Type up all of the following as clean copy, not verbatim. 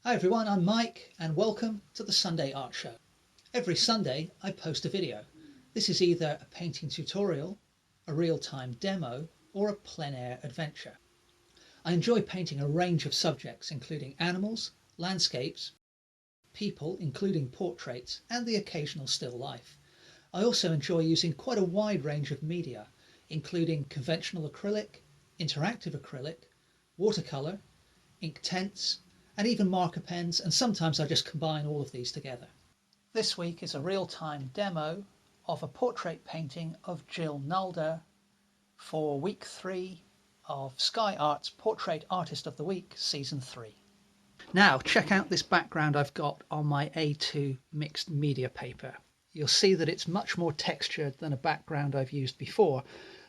Hi everyone, I'm Mike and welcome to the Sunday Art Show. Every Sunday I post a video. This is either a painting tutorial, a real-time demo or a plein air adventure. I enjoy painting a range of subjects including animals, landscapes, people including portraits and the occasional still life. I also enjoy using quite a wide range of media including conventional acrylic, interactive acrylic, watercolour, ink tints and even marker pens, and sometimes I just combine all of these together. This week is a real-time demo of a portrait painting of Jill Nalder for week 3 of Sky Art's Portrait Artist of the Week Season 3. Now check out this background I've got on my A2 mixed media paper. You'll see that it's much more textured than a background I've used before,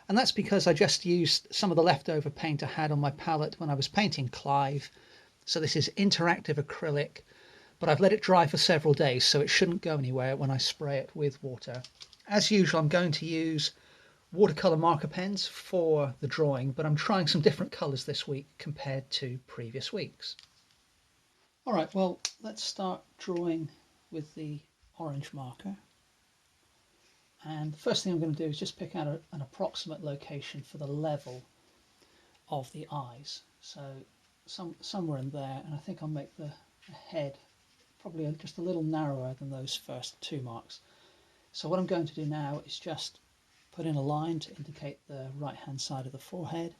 and that's because I just used some of the leftover paint I had on my palette when I was painting Clive. So this is interactive acrylic, but I've let it dry for several days so it shouldn't go anywhere when I spray it with water. As usual, I'm going to use watercolour marker pens for the drawing, but I'm trying some different colours this week compared to previous weeks. Alright, well, let's start drawing with the orange marker. And the first thing I'm going to do is just pick out an approximate location for the level of the eyes. So somewhere in there, and I think I'll make the head probably just a little narrower than those first 2 marks. So what I'm going to do now is just put in a line to indicate the right hand side of the forehead.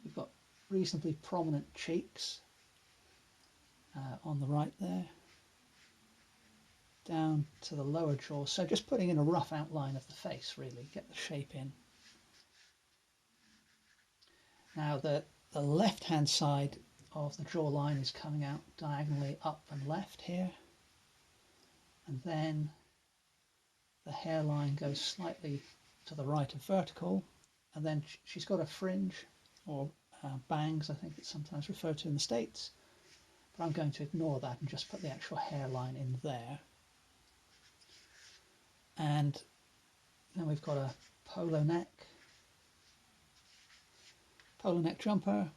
We've got reasonably prominent cheeks on the right there, down to the lower jaw, so just putting in a rough outline of the face, really get the shape in. Now the left hand side of the jawline is coming out diagonally up and left here, and then the hairline goes slightly to the right of vertical, and then she's got a fringe, or bangs I think it's sometimes referred to in the States, but I'm going to ignore that and just put the actual hairline in there. And then we've got a polo neck jumper,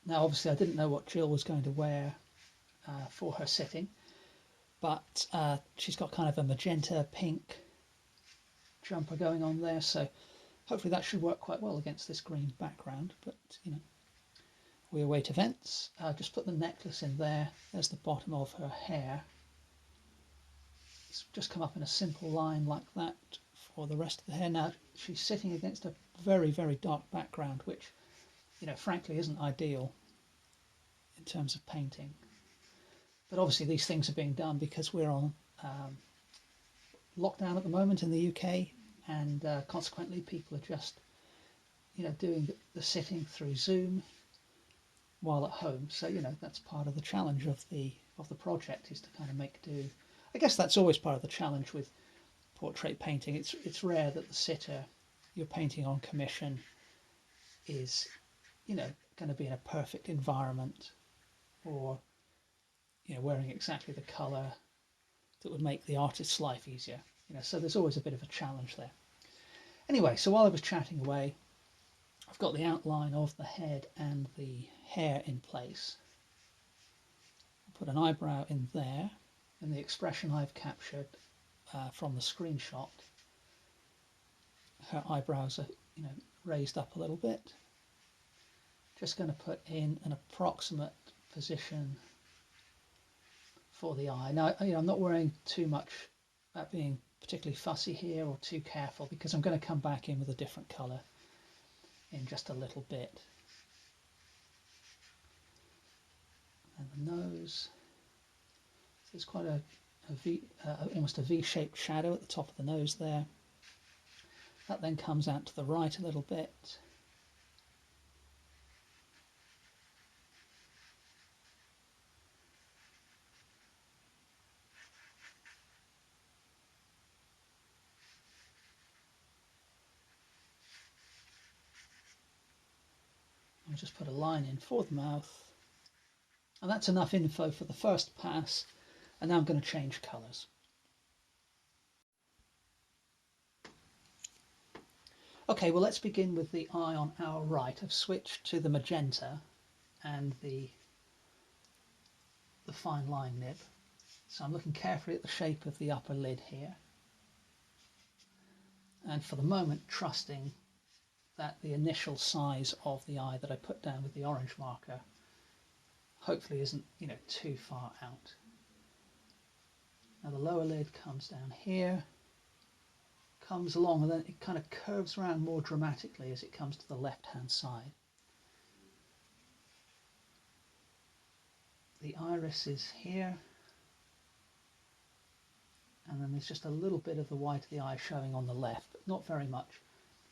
now obviously I didn't know what Jill was going to wear for her sitting, but she's got kind of a magenta pink jumper going on there, so hopefully that should work quite well against this green background, but you know, we await events. Just put the necklace in there. There's the bottom of her hair. It's just come up in a simple line like that for the rest of the hair. Now she's sitting against a very, very dark background, which, you know, frankly isn't ideal in terms of painting. But obviously these things are being done because we're on lockdown at the moment in the UK, and consequently people are just, you know, doing the sitting through Zoom while at home. So, you know, that's part of the challenge of the project, is to kind of make do. I guess that's always part of the challenge with portrait painting. It's rare that the sitter you're painting on commission is, you know, going to be in a perfect environment, or, you know, wearing exactly the colour that would make the artist's life easier. You know, so there's always a bit of a challenge there. Anyway, so while I was chatting away, I've got the outline of the head and the hair in place. I'll put an eyebrow in there, and the expression I've captured from the screenshot, her eyebrows are, you know, raised up a little bit. Just going to put in an approximate position for the eye. Now, you know, I'm not worrying too much about being particularly fussy here or too careful, because I'm going to come back in with a different colour in just a little bit. And the nose, so it's quite almost a V-shaped shadow at the top of the nose there. That then comes out to the right a little bit. I'll just put a line in for the mouth, and that's enough info for the first pass. And now I'm going to change colours. Okay, well, let's begin with the eye on our right. I've switched to the magenta and the fine line nib. So I'm looking carefully at the shape of the upper lid here. And for the moment, trusting that the initial size of the eye that I put down with the orange marker hopefully isn't, too far out. Now the lower lid comes down here, comes along, and then it kind of curves around more dramatically as it comes to the left-hand side. The iris is here, and then there's just a little bit of the white of the eye showing on the left, but not very much.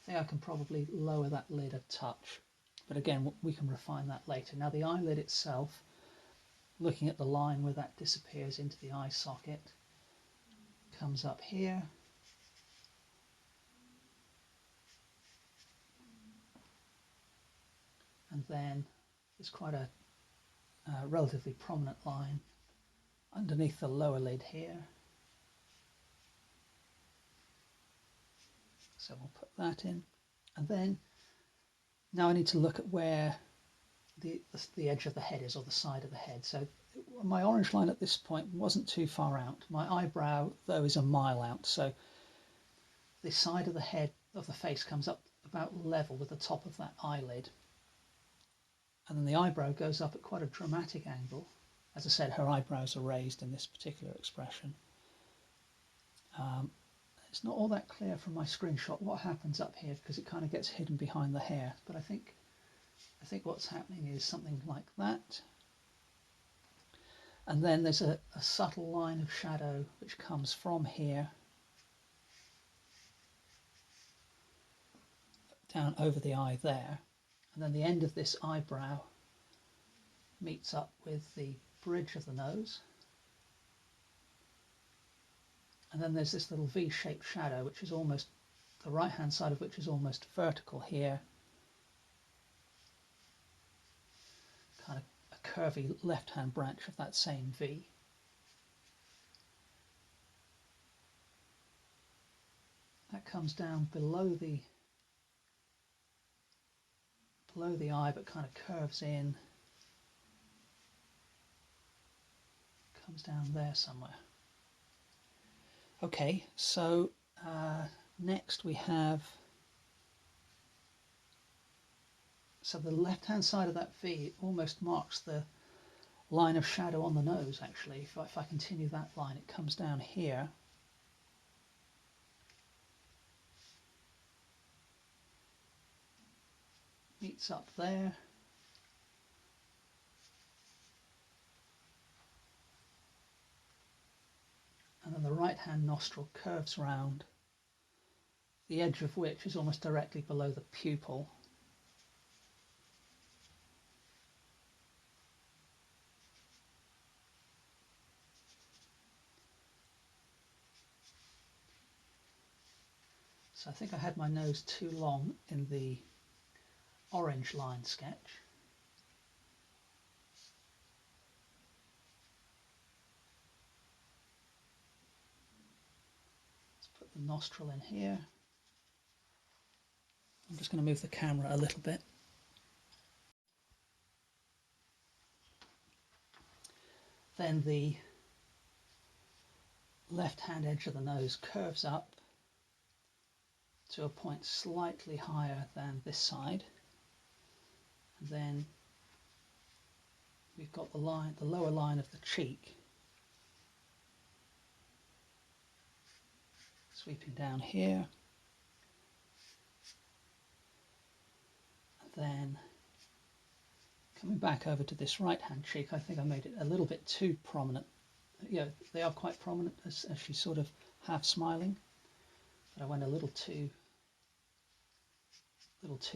I think I can probably lower that lid a touch, but again, we can refine that later. Now the eyelid itself, looking at the line where that disappears into the eye socket, comes up here, and then there's quite a relatively prominent line underneath the lower lid here. So we'll put that in, and then now I need to look at where the edge of the head is, or the side of the head. So my orange line at this point wasn't too far out. My eyebrow, though, is a mile out, so the side of the head of the face comes up about level with the top of that eyelid, and then the eyebrow goes up at quite a dramatic angle. As I said, her eyebrows are raised in this particular expression. It's not all that clear from my screenshot what happens up here, because it kind of gets hidden behind the hair, but I think what's happening is something like that. And then there's a subtle line of shadow which comes from here down over the eye there, and then the end of this eyebrow meets up with the bridge of the nose, and then there's this little V-shaped shadow which is almost, the right hand side of which is almost vertical here, kind of a curvy left hand branch of that same V. That comes down below the eye, but kind of curves in, comes down there somewhere. Okay, so next we have, so the left hand side of that V almost marks the line of shadow on the nose actually. If I continue that line, it comes down here. Meets up there. And then the right hand nostril curves round, the edge of which is almost directly below the pupil. So I think I had my nose too long in the orange line sketch. Let's put the nostril in here. I'm just going to move the camera a little bit. Then the left hand edge of the nose curves up to a point slightly higher than this side. And then we've got the lower line of the cheek sweeping down here. And then coming back over to this right hand cheek, I think I made it a little bit too prominent. Yeah, they are quite prominent as she's sort of half smiling, but I went a little too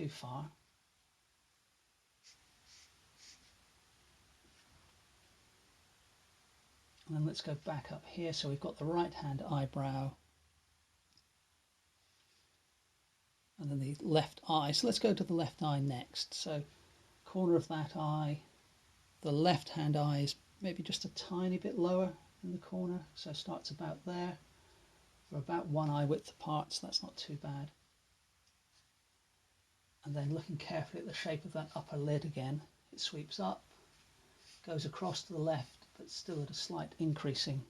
far. And then let's go back up here. So we've got the right hand eyebrow and then the left eye. So let's go to the left eye next. So corner of that eye, the left hand eye is maybe just a tiny bit lower in the corner, so it starts about there. We're about one eye width apart, so that's not too bad. And then looking carefully at the shape of that upper lid again, it sweeps up, goes across to the left, but still at a slight increasing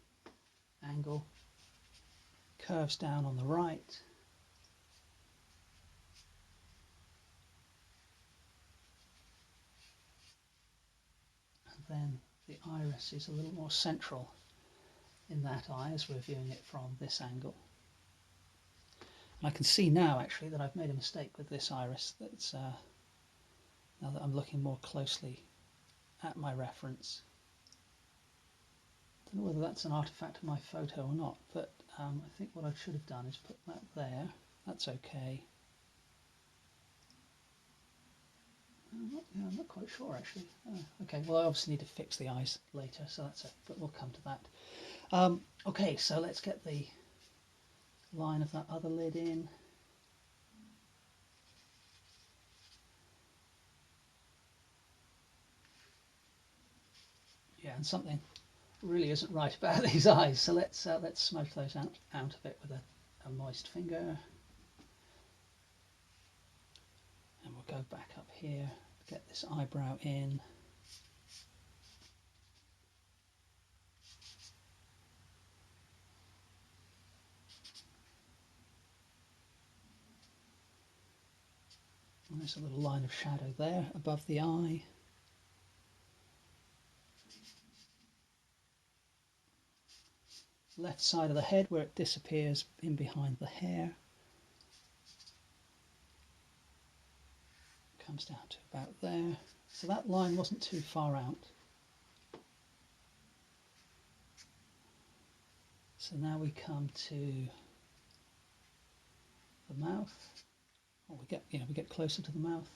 angle, curves down on the right, and then the iris is a little more central in that eye as we're viewing it from this angle. And I can see now actually that I've made a mistake with this iris. That's now that I'm looking more closely at my reference. I don't know whether that's an artifact of my photo or not, but I think what I should have done is put that there. That's okay. I'm not quite sure actually. Okay, well I obviously need to fix the eyes later, so that's it, but we'll come to that. Okay, so let's get the line of that other lid in. Yeah, and something really isn't right about these eyes, so let's smudge those out of it with a moist finger. And we'll go back up here, get this eyebrow in. And there's a little line of shadow there above the eye. Left side of the head where it disappears in behind the hair. Comes down to about there. So that line wasn't too far out. So now we come to the mouth. Or we get closer to the mouth.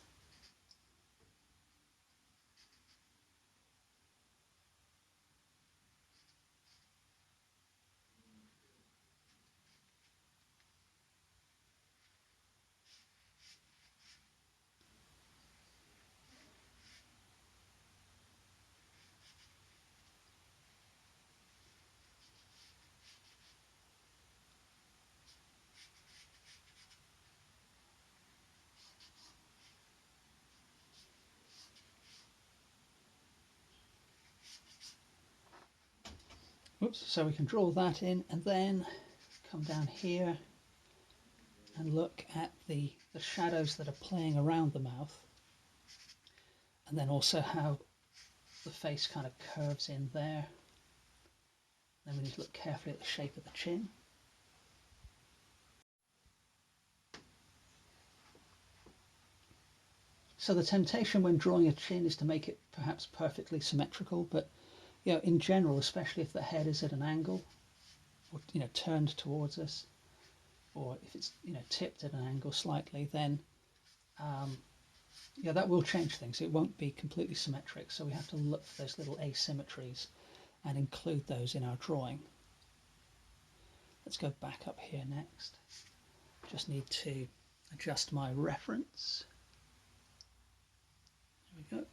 Oops, so we can draw that in and then come down here and look at the shadows that are playing around the mouth, and then also how the face kind of curves in there. Then we need to look carefully at the shape of the chin. So the temptation when drawing a chin is to make it perhaps perfectly symmetrical, but in general, especially if the head is at an angle, or turned towards us, or if it's tipped at an angle slightly, then that will change things. It won't be completely symmetric, so we have to look for those little asymmetries and include those in our drawing. Let's go back up here next. Just need to adjust my reference. There we go.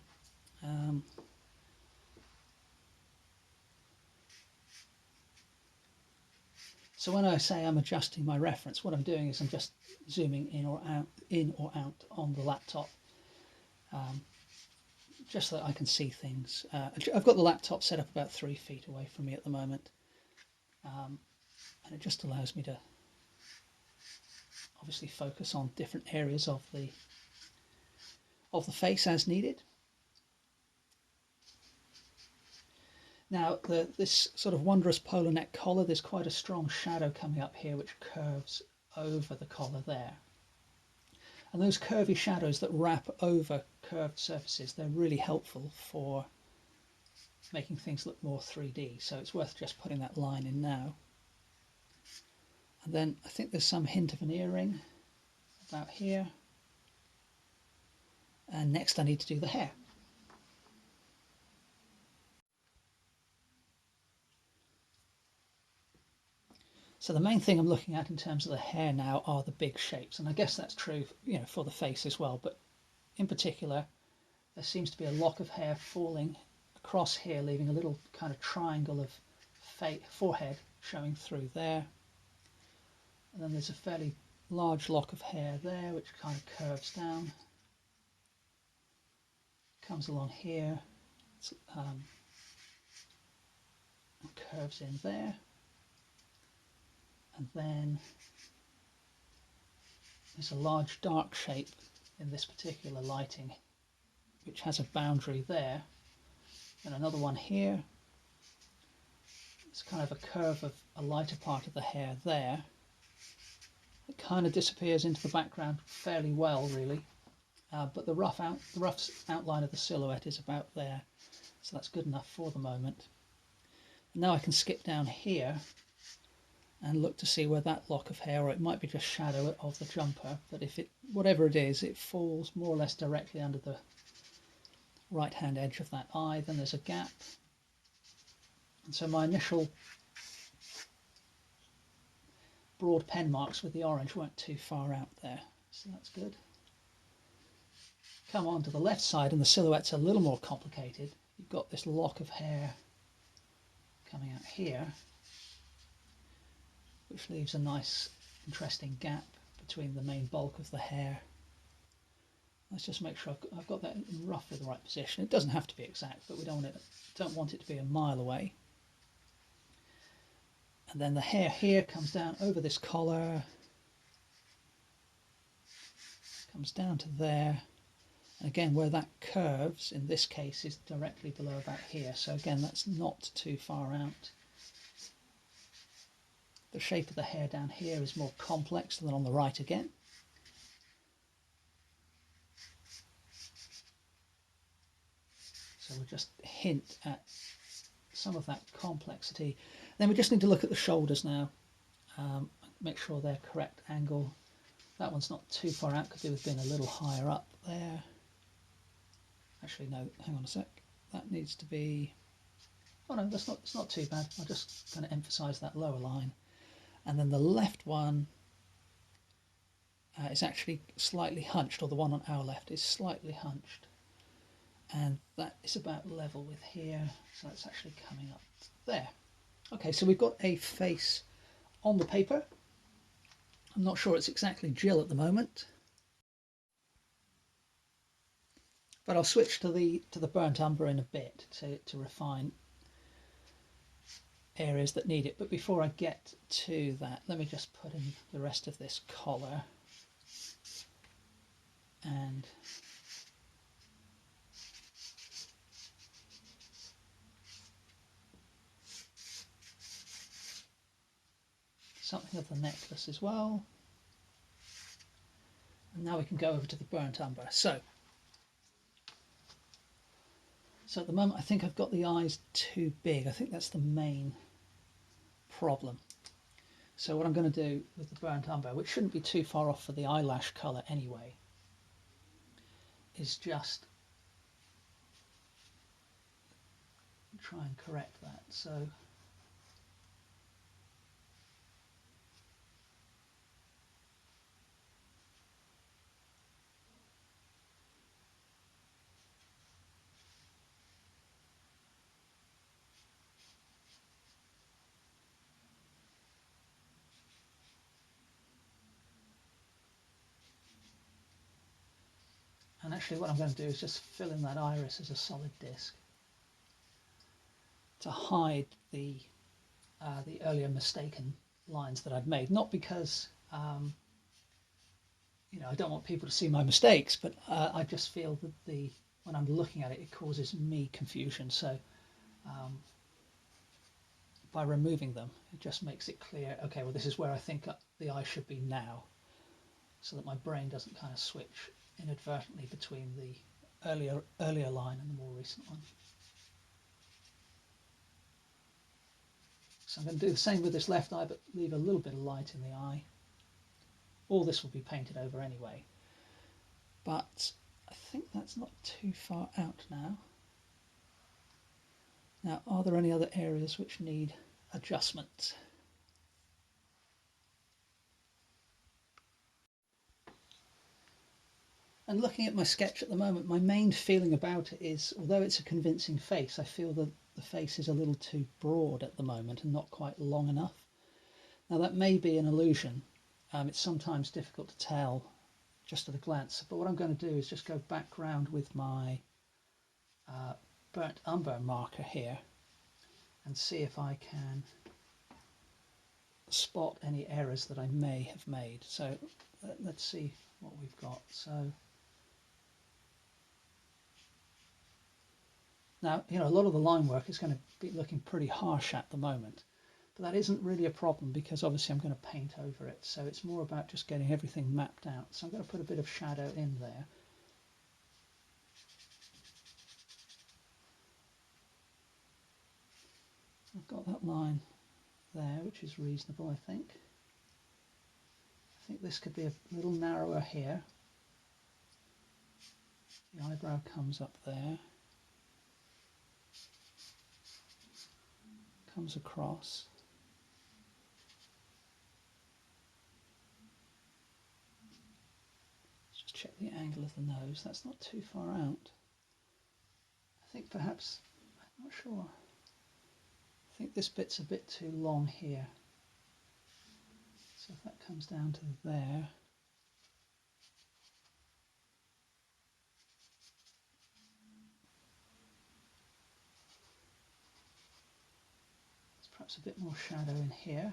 So when I say I'm adjusting my reference, what I'm doing is I'm just zooming in or out on the laptop, just so that I can see things. I've got the laptop set up about 3 feet away from me at the moment, and it just allows me to obviously focus on different areas of the face as needed. Now, this sort of wondrous polar neck collar, there's quite a strong shadow coming up here which curves over the collar there. And those curvy shadows that wrap over curved surfaces, they're really helpful for making things look more 3D. So it's worth just putting that line in now. And then I think there's some hint of an earring about here. And next I need to do the hair. So the main thing I'm looking at in terms of the hair now are the big shapes, and I guess that's true, for the face as well. But in particular, there seems to be a lock of hair falling across here, leaving a little kind of triangle of forehead showing through there. And then there's a fairly large lock of hair there, which kind of curves down. comes along here, and curves in there, and then there's a large dark shape in this particular lighting which has a boundary there, and another one here. It's kind of a curve of a lighter part of the hair there. It kind of disappears into the background fairly well, really, but the rough outline of the silhouette is about there, so that's good enough for the moment. And now I can skip down here and look to see where that lock of hair, or it might be just shadow of the jumper, but if it, whatever it is, it falls more or less directly under the right hand edge of that eye. Then there's a gap, and so my initial broad pen marks with the orange weren't too far out there, so that's good. Come on to the left side and the silhouette's a little more complicated. You've got this lock of hair coming out here, which leaves a nice interesting gap between the main bulk of the hair. Let's just make sure I've got that in roughly the right position. It doesn't have to be exact, but we don't want it to be a mile away. And then the hair here comes down over this collar, comes down to there. And again, where that curves in this case is directly below about here. So again, that's not too far out. The shape of the hair down here is more complex than on the right again. So we'll just hint at some of that complexity. Then we just need to look at the shoulders now, make sure they're correct angle. That one's not too far out, could do with being a little higher up there. Actually, no, hang on a sec. That needs to be, oh no, it's not too bad. I'll just kind of emphasize that lower line. And then the left one is actually slightly hunched, or the one on our left is slightly hunched. And that is about level with here, so it's actually coming up there. Okay, so we've got a face on the paper. I'm not sure it's exactly Jill at the moment, but I'll switch to the burnt umber in a bit to refine areas that need it. But before I get to that, let me just put in the rest of this collar and something of the necklace as well. And now we can go over to the burnt umber. So at the moment I think I've got the eyes too big. I think that's the main problem. So what I'm going to do with the burnt umber, which shouldn't be too far off for the eyelash colour anyway, is just try and correct that. So and actually what I'm going to do is just fill in that iris as a solid disc to hide the earlier mistaken lines that I'd made. Not because you know, I don't want people to see my mistakes, but I just feel that when I'm looking at it, it causes me confusion. So by removing them, it just makes it clear, okay, well, this is where I think the eye should be now, so that my brain doesn't kind of switch inadvertently between the earlier line and the more recent one. So I'm going to do the same with this left eye, but leave a little bit of light in the eye. All this will be painted over anyway, but I think that's not too far out now. Now, are there any other areas which need adjustment? And looking at my sketch at the moment, my main feeling about it is, although it's a convincing face, I feel that the face is a little too broad at the moment and not quite long enough. Now that may be an illusion. It's sometimes difficult to tell just at a glance, but what I'm going to do is just go back round with my burnt umber marker here and see if I can spot any errors that I may have made. So let's see what we've got. So now, you know, a lot of the line work is going to be looking pretty harsh at the moment, but that isn't really a problem because obviously I'm going to paint over it. So it's more about just getting everything mapped out. So I'm going to put a bit of shadow in there. I've got that line there, which is reasonable, I think. I think this could be a little narrower here. The eyebrow comes up there, comes across. Let's just check the angle of the nose. That's not too far out. I think perhaps, I'm not sure. I think this bit's a bit too long here. So if that comes down to there. There's perhaps a bit more shadow in here.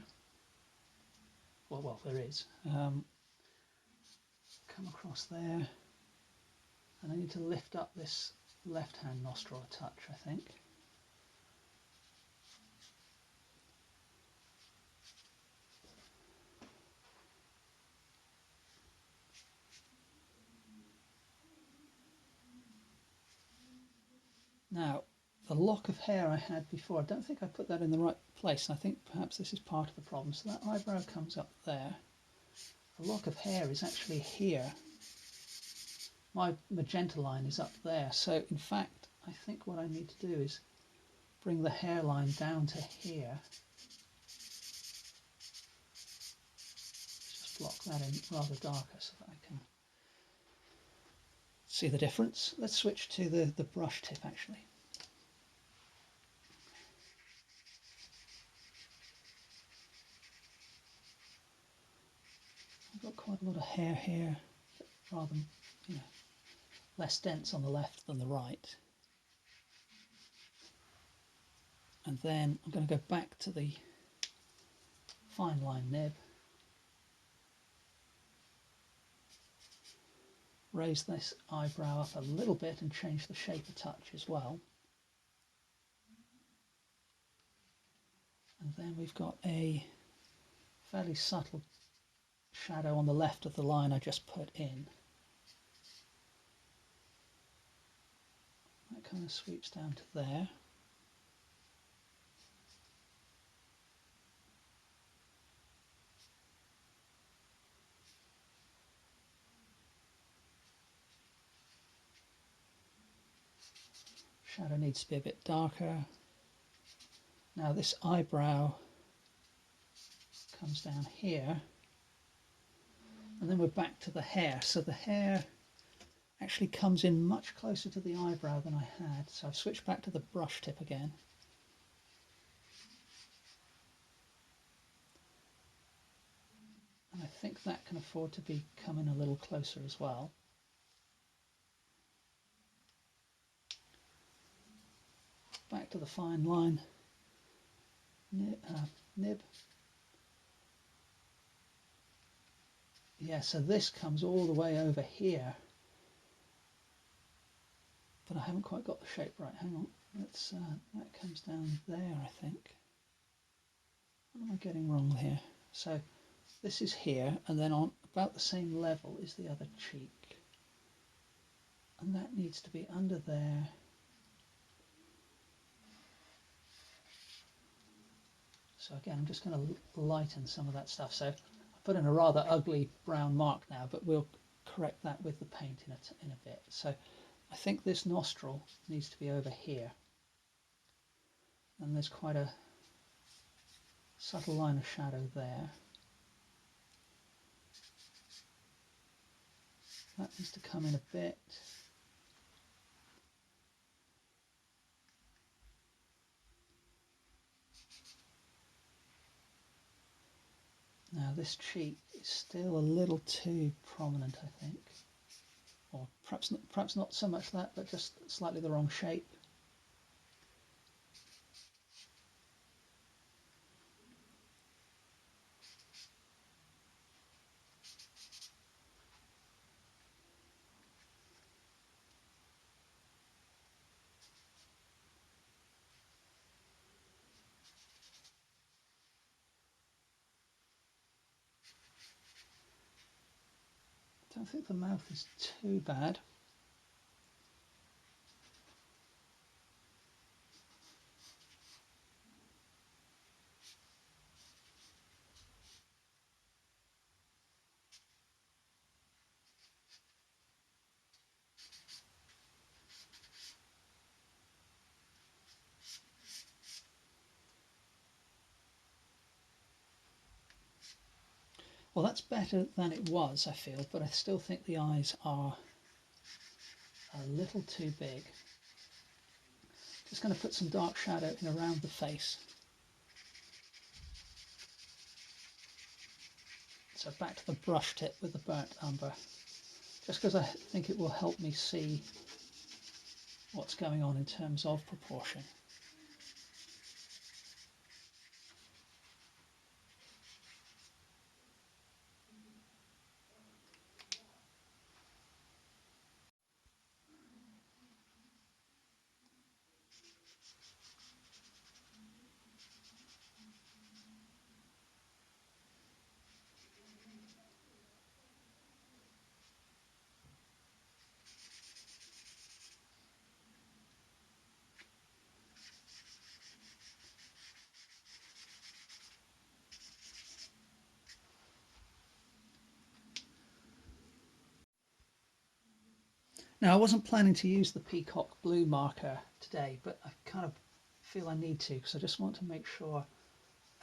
Well, there is. Come across there. And I need to lift up this left-hand nostril a touch, I think. Now, the lock of hair I had before, I don't think I put that in the right place. I think perhaps this is part of the problem. So that eyebrow comes up there. The lock of hair is actually here. My magenta line is up there. So in fact, I think what I need to do is bring the hairline down to here. Just block that in rather darker so that I can see the difference. Let's switch to the brush tip actually. I've got quite a lot of hair here, rather, you know, less dense on the left than the right. And then I'm going to go back to the fine line nib, raise this eyebrow up a little bit and change the shape a touch as well. And then we've got a fairly subtle shadow on the left of the line I just put in. That kind of sweeps down to there. Shadow needs to be a bit darker. Now this eyebrow comes down here, and then we're back to the hair. So the hair actually comes in much closer to the eyebrow than I had. So I've switched back to the brush tip again. And I think that can afford to be coming a little closer as well. Back to the fine line nib. Yeah, so this comes all the way over here. But I haven't quite got the shape right. Hang on. Let's, that comes down there, I think. What am I getting wrong here? So this is here, and then on about the same level is the other cheek. And that needs to be under there. So again, I'm just going to lighten some of that stuff. So I put in a rather ugly brown mark now, but we'll correct that with the paint in a bit. So I think this nostril needs to be over here. And there's quite a subtle line of shadow there. That needs to come in a bit. Now this cheek is still a little too prominent, I think. Or perhaps not so much that, but just slightly the wrong shape. I don't think the mouth is too bad. Well, that's better than it was, I feel, but I still think the eyes are a little too big. Just going to put some dark shadow in around the face. So back to the brush tip with the burnt umber, just because I think it will help me see what's going on in terms of proportion. Now, I wasn't planning to use the peacock blue marker today, but I kind of feel I need to, because I just want to make sure.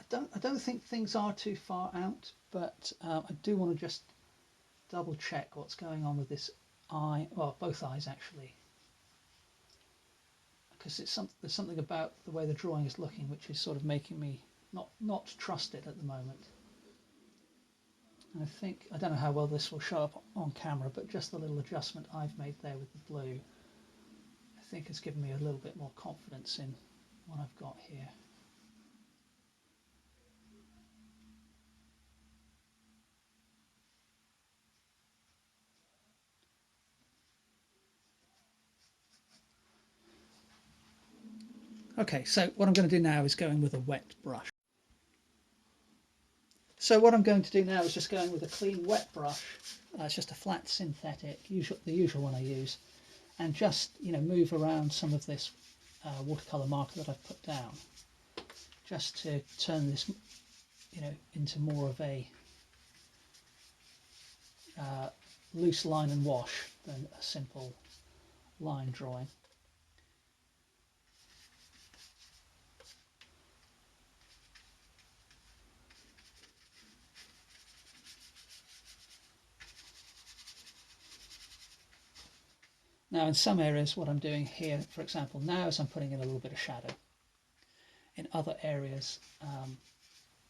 I don't think things are too far out, but I do want to just double check what's going on with this eye, well, both eyes actually, because there's something about the way the drawing is looking which is sort of making me not trust it at the moment. And I don't know how well this will show up on camera, but just the little adjustment I've made there with the blue, I think has given me a little bit more confidence in what I've got here. Okay, so what I'm going to do now is go in with a wet brush. So what I'm going to do now is just go in with a clean wet brush. It's just a flat synthetic, the usual one I use, and just move around some of this watercolour marker that I've put down, just to turn this into more of a loose line and wash than a simple line drawing. Now in some areas what I'm doing here, for example, now is I'm putting in a little bit of shadow. In other areas,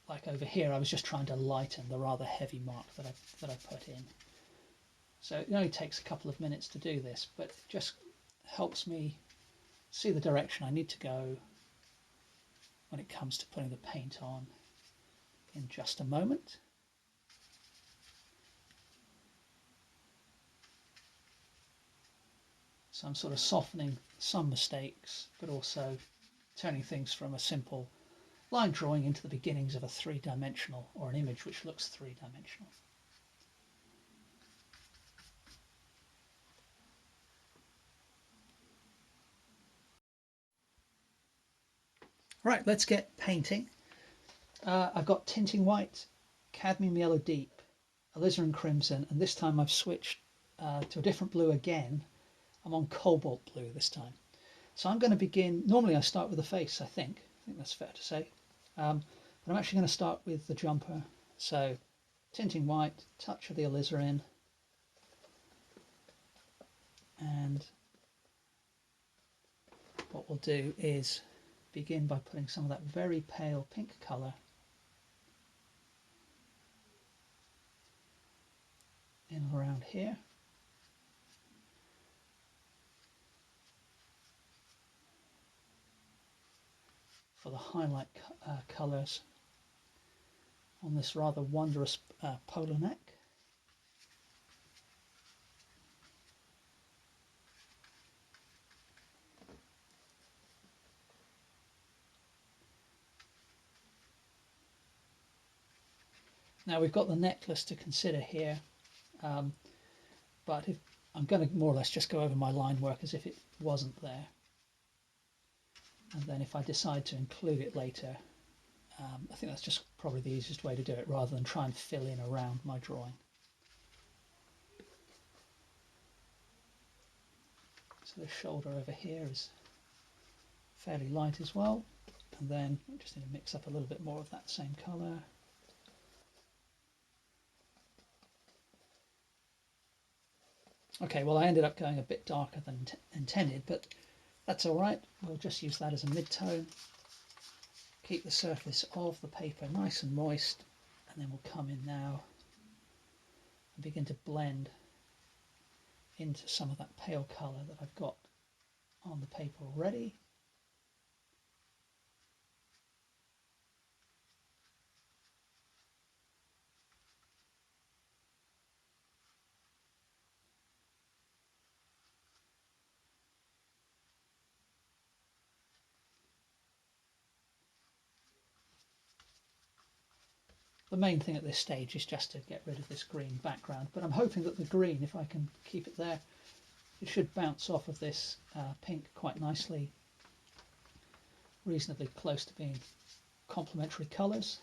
like over here, I was just trying to lighten the rather heavy mark that I put in. So it only takes a couple of minutes to do this, but it just helps me see the direction I need to go when it comes to putting the paint on in just a moment. So I'm sort of softening some mistakes, but also turning things from a simple line drawing into the beginnings of a three-dimensional, or an image which looks three-dimensional. Right, let's get painting. I've got tinting white, cadmium yellow deep, alizarin crimson, and this time I've switched to a different blue again. I'm on cobalt blue this time. So I'm going to begin, normally I start with the face, I think that's fair to say. But I'm actually going to start with the jumper. So tinting white, touch of the alizarin, and what we'll do is begin by putting some of that very pale pink colour in around here. for the highlight colours on this rather wondrous polo neck. Now we've got the necklace to consider here, but if I'm going to more or less just go over my line work as if it wasn't there, and then if I decide to include it later, I think that's just probably the easiest way to do it rather than try and fill in around my drawing. So the shoulder over here is fairly light as well, and then I just need to mix up a little bit more of that same colour. Okay, well I ended up going a bit darker than intended, but that's alright. We'll just use that as a mid-tone. Keep the surface of the paper nice and moist, and then we'll come in now and begin to blend into some of that pale colour that I've got on the paper already. The main thing at this stage is just to get rid of this green background, but I'm hoping that the green, if I can keep it there, it should bounce off of this pink quite nicely, reasonably close to being complementary colours.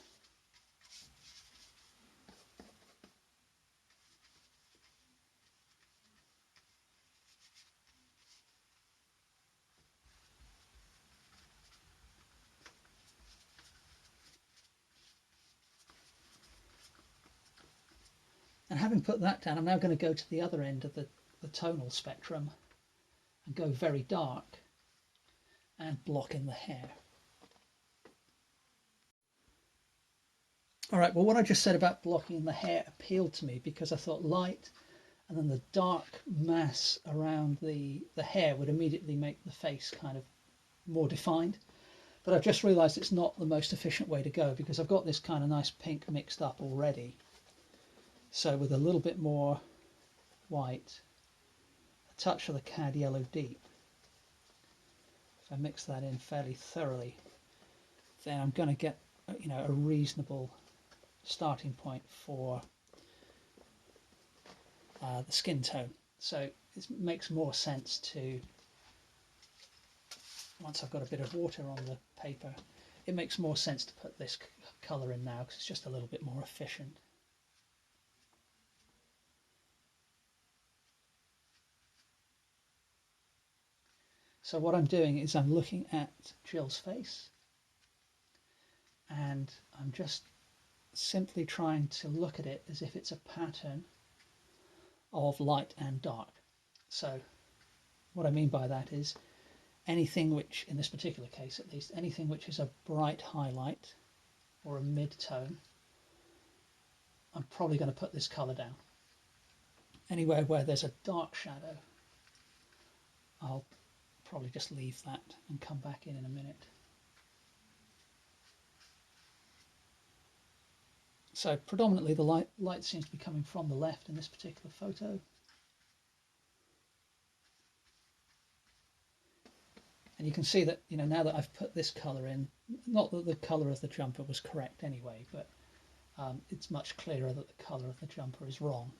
And having put that down, I'm now going to go to the other end of the tonal spectrum and go very dark and block in the hair. Alright, well what I just said about blocking in the hair appealed to me because I thought light and then the dark mass around the hair would immediately make the face kind of more defined. But I've just realised it's not the most efficient way to go because I've got this kind of nice pink mixed up already. So with a little bit more white, a touch of the cad yellow deep, if I mix that in fairly thoroughly, then I'm going to get, you know, a reasonable starting point for the skin tone. So it makes more sense to, once I've got a bit of water on the paper, it makes more sense to put this colour in now because it's just a little bit more efficient. So what I'm doing is I'm looking at Jill's face and I'm just simply trying to look at it as if it's a pattern of light and dark. So what I mean by that is anything which, in this particular case at least, anything which is a bright highlight or a mid-tone, I'm probably going to put this colour down. Anywhere where there's a dark shadow, I'll probably just leave that and come back in a minute. So predominantly the light seems to be coming from the left in this particular photo. And you can see that, you know, now that I've put this colour in, not that the colour of the jumper was correct anyway, but it's much clearer that the colour of the jumper is wrong.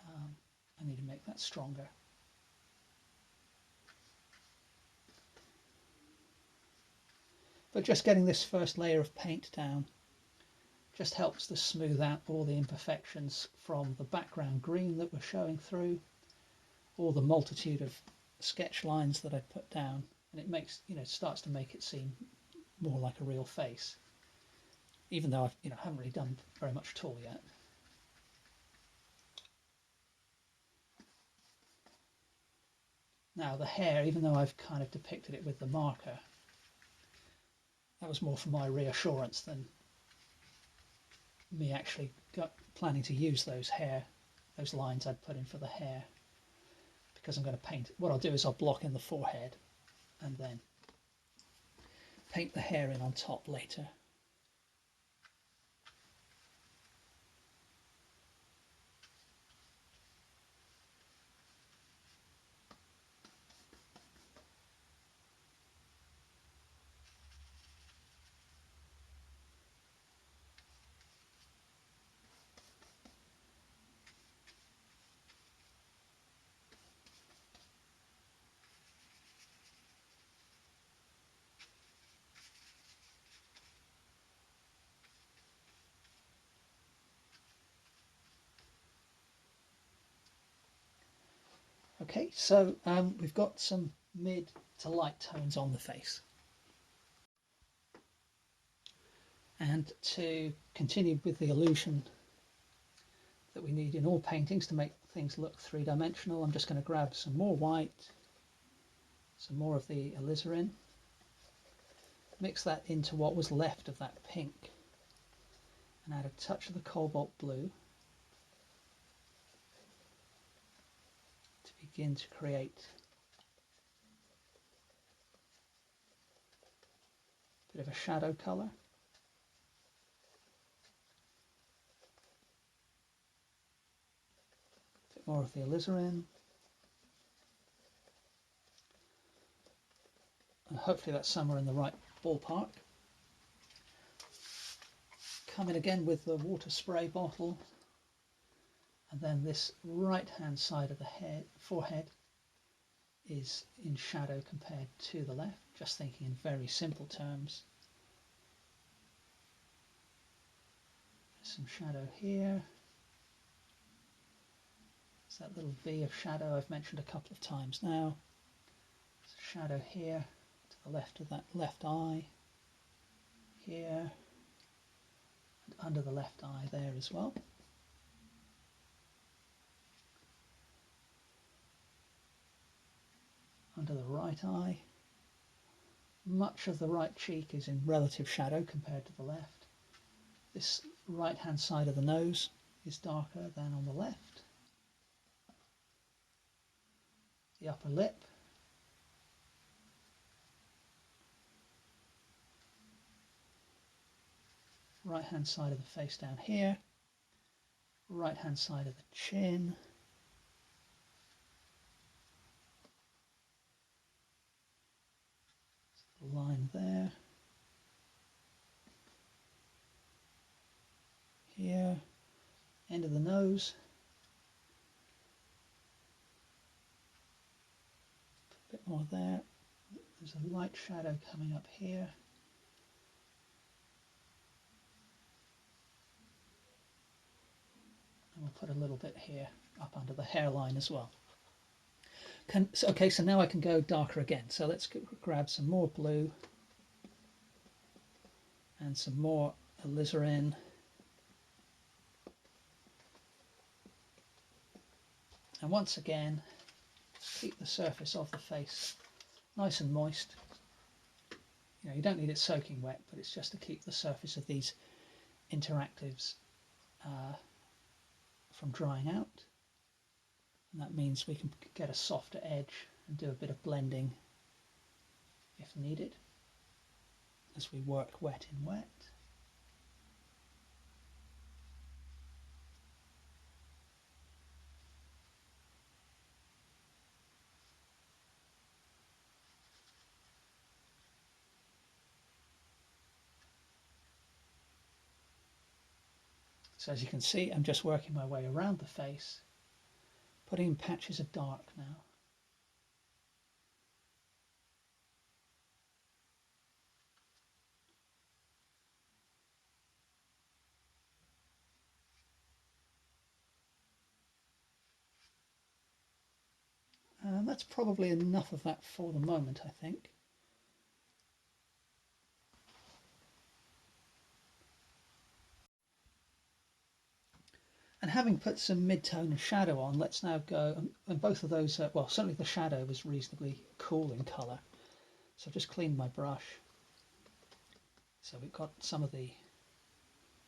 I need to make that stronger. But just getting this first layer of paint down just helps to smooth out all the imperfections from the background green that we're showing through, all the multitude of sketch lines that I put down, and it makes, you know, starts to make it seem more like a real face, even though I haven't really done very much at all yet. Now the hair, even though I've kind of depicted it with the marker, that was more for my reassurance than me actually planning to use those lines I'd put in for the hair, because I'm going to paint. What I'll do is I'll block in the forehead and then paint the hair in on top later. Okay, so we've got some mid to light tones on the face. And to continue with the illusion that we need in all paintings to make things look three-dimensional, I'm just going to grab some more white, some more of the alizarin, mix that into what was left of that pink, and add a touch of the cobalt blue to begin to create a bit of a shadow colour. A bit more of the alizarin. And hopefully that's somewhere in the right ballpark. Come in again with the water spray bottle, and then this right hand side of the forehead is in shadow compared to the left, just thinking in very simple terms. There's some shadow here. It's that little V of shadow I've mentioned a couple of times now. There's a shadow here to the left of that left eye, here, and under the left eye there as well. Under the right eye. Much of the right cheek is in relative shadow compared to the left. This right hand side of the nose is darker than on the left. The upper lip. Right hand side of the face down here. Right hand side of the chin. The line there. Here. End of the nose. A bit more there. There's a light shadow coming up here. And we'll put a little bit here up under the hairline as well. Okay, so now I can go darker again. So let's grab some more blue and some more alizarin. And once again, keep the surface of the face nice and moist. You know, you don't need it soaking wet, but it's just to keep the surface of these interactives from drying out. And that means we can get a softer edge and do a bit of blending if needed as we work wet in wet. So as you can see, I'm just working my way around the face, putting in patches of dark now. And that's probably enough of that for the moment, I think. And having put some mid-tone and shadow on, let's now go, and both of those, well, certainly the shadow was reasonably cool in colour. So I've just cleaned my brush. So we've got some of the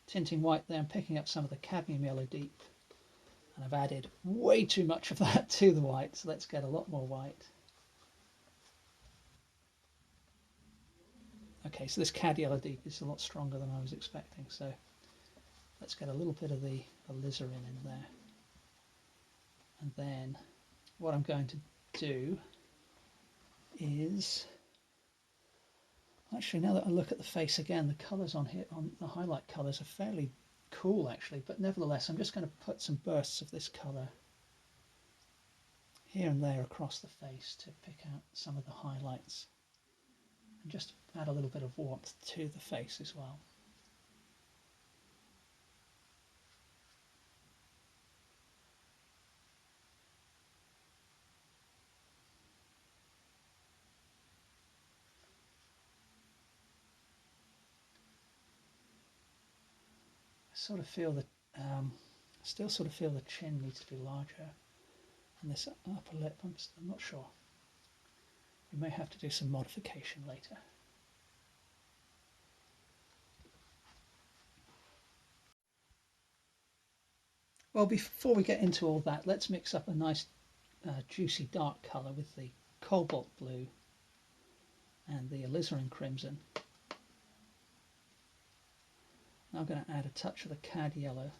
tinting white there. I'm picking up some of the cadmium yellow deep. And I've added way too much of that to the white, so let's get a lot more white. Okay, so this cad yellow deep is a lot stronger than I was expecting, so let's get a little bit of the alizarin in there. And then what I'm going to do is, actually, now that I look at the face again, the colours on here, on the highlight colours, are fairly cool actually, but nevertheless I'm just going to put some bursts of this colour here and there across the face to pick out some of the highlights and just add a little bit of warmth to the face as well. Sort of feel that still sort of feel the chin needs to be larger, and this upper lip, I'm not sure. We may have to do some modification later. Well, before we get into all that, let's mix up a nice juicy dark colour with the cobalt blue and the alizarin crimson. Now I'm going to add a touch of the cad yellow.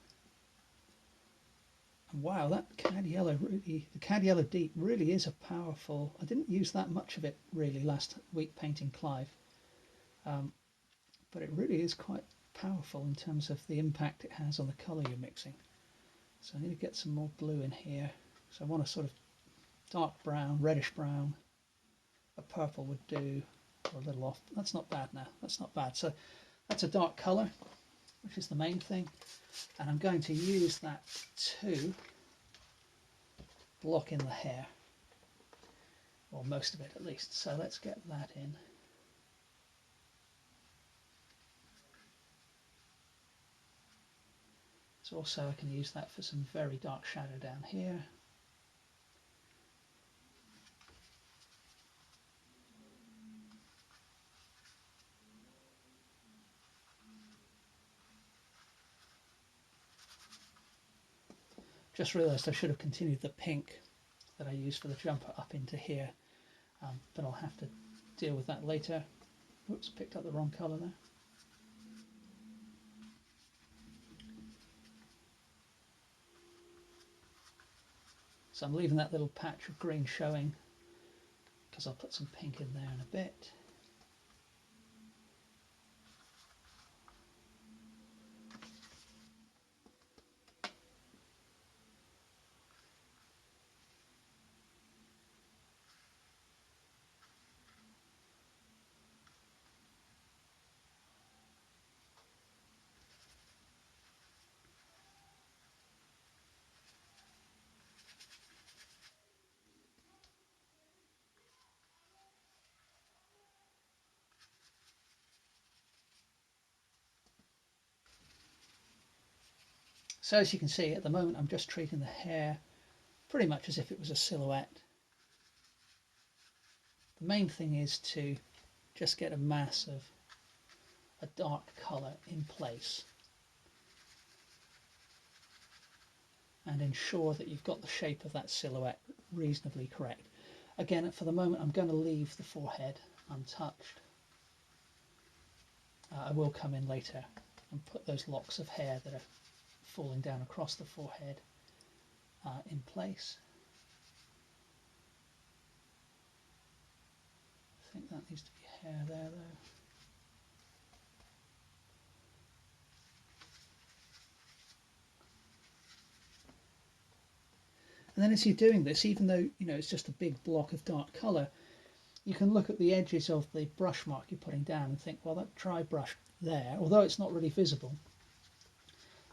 And wow, that cad yellow really, the cad yellow deep really is a powerful, I didn't use that much of it really last week painting Clive, but it really is quite powerful in terms of the impact it has on the colour you're mixing. So I need to get some more blue in here. So I want a sort of dark brown, reddish brown. A purple would do, or a little off. That's not bad now, that's not bad. So that's a dark colour, which is the main thing. And I'm going to use that to block in the hair, or most of it at least. So let's get that in. So also I can use that for some very dark shadow down here. Just realised I should have continued the pink that I used for the jumper up into here, but I'll have to deal with that later. Oops, picked up the wrong colour there. So I'm leaving that little patch of green showing because I'll put some pink in there in a bit. So as you can see, at the moment I'm just treating the hair pretty much as if it was a silhouette. The main thing is to just get a mass of a dark colour in place and ensure that you've got the shape of that silhouette reasonably correct. Again, for the moment I'm going to leave the forehead untouched. I will come in later and put those locks of hair that are falling down across the forehead in place. I think that needs to be hair there though. And then as you're doing this, even though it's just a big block of dark colour, you can look at the edges of the brush mark you're putting down and think, well, that dry brush there, although it's not really visible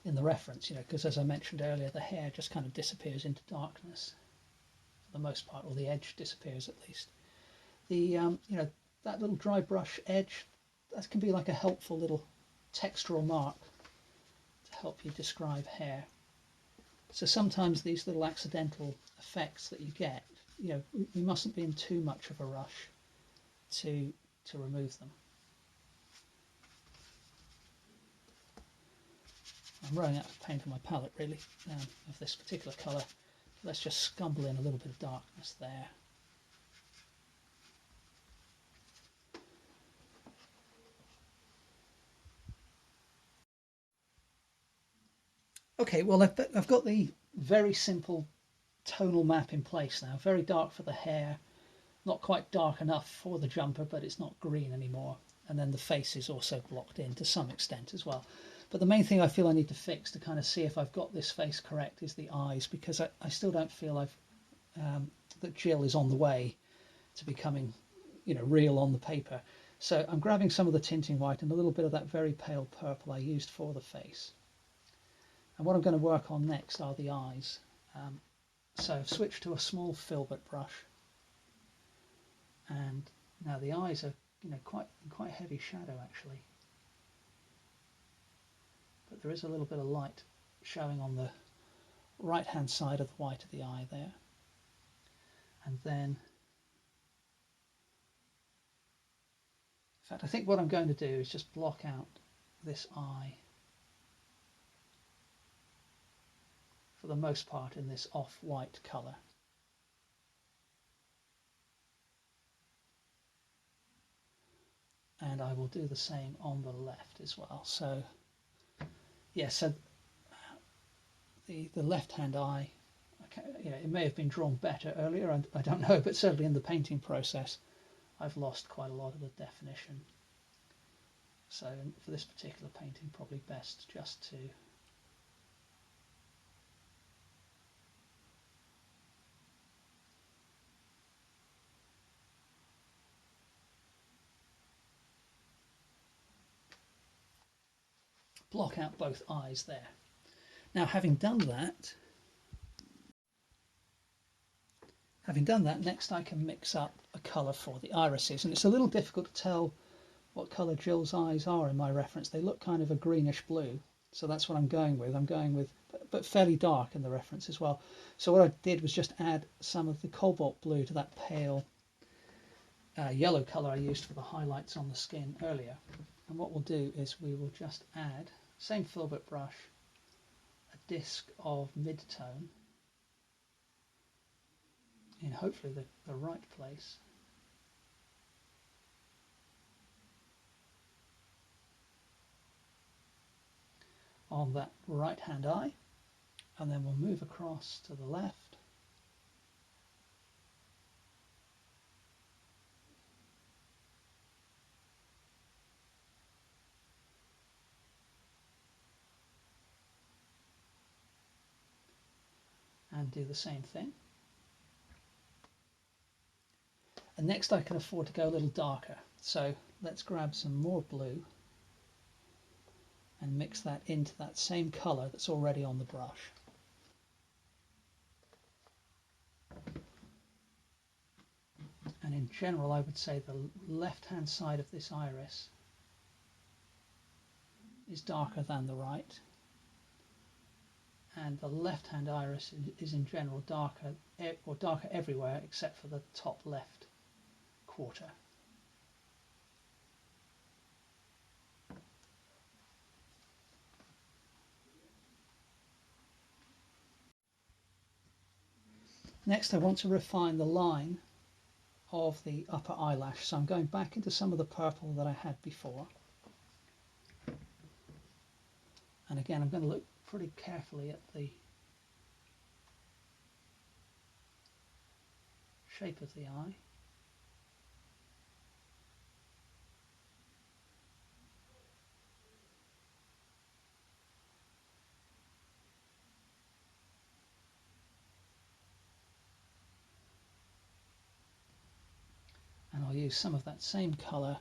in the reference, because as I mentioned earlier, the hair just kind of disappears into darkness for the most part, or the edge disappears at least. The that little dry brush edge, that can be like a helpful little textural mark to help you describe hair. So sometimes these little accidental effects that you get, we mustn't be in too much of a rush to remove them. I'm running out of paint on my palette really, of this particular colour. Let's just scumble in a little bit of darkness there. Okay, well I've got the very simple tonal map in place now. Very dark for the hair, not quite dark enough for the jumper, but it's not green anymore. And then the face is also blocked in to some extent as well. But the main thing I feel I need to fix to kind of see if I've got this face correct is the eyes, because I still don't feel that Jill is on the way to becoming, real on the paper. So I'm grabbing some of the tinting white and a little bit of that very pale purple I used for the face. And what I'm going to work on next are the eyes. So I've switched to a small filbert brush, and now the eyes are quite heavy shadow actually, but there is a little bit of light showing on the right hand side of the white of the eye there. And then, in fact, I think what I'm going to do is just block out this eye for the most part in this off-white colour. And I will do the same on the left as well. So yeah, so the left-hand eye, okay, it may have been drawn better earlier, I don't know, but certainly in the painting process I've lost quite a lot of the definition. So for this particular painting, probably best just to block out both eyes there. Now, having done that, next I can mix up a colour for the irises. And it's a little difficult to tell what colour Jill's eyes are in my reference. They look kind of a greenish blue. So that's what I'm going with. But fairly dark in the reference as well. So what I did was just add some of the cobalt blue to that pale yellow colour I used for the highlights on the skin earlier. And what we'll do is we will just add, same filbert brush, a disc of mid-tone in hopefully the right place. On that right hand eye, and then we'll move across to the left. And do the same thing. And next I can afford to go a little darker. So let's grab some more blue and mix that into that same colour that's already on the brush. And in general, I would say the left-hand side of this iris is darker than the right. And the left-hand iris is in general darker, or darker everywhere except for the top left quarter. Next, I want to refine the line of the upper eyelash, so I'm going back into some of the purple that I had before. And again, I'm going to look pretty carefully at the shape of the eye. And I'll use some of that same colour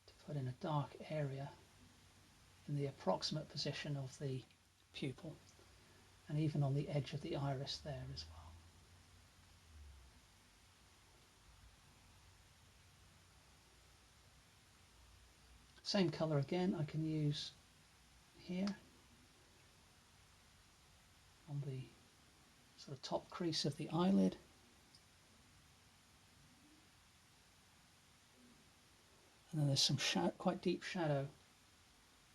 to put in a dark area in the approximate position of the pupil, and even on the edge of the iris there as well. Same colour again I can use here on the sort of top crease of the eyelid. And then there's some quite deep shadow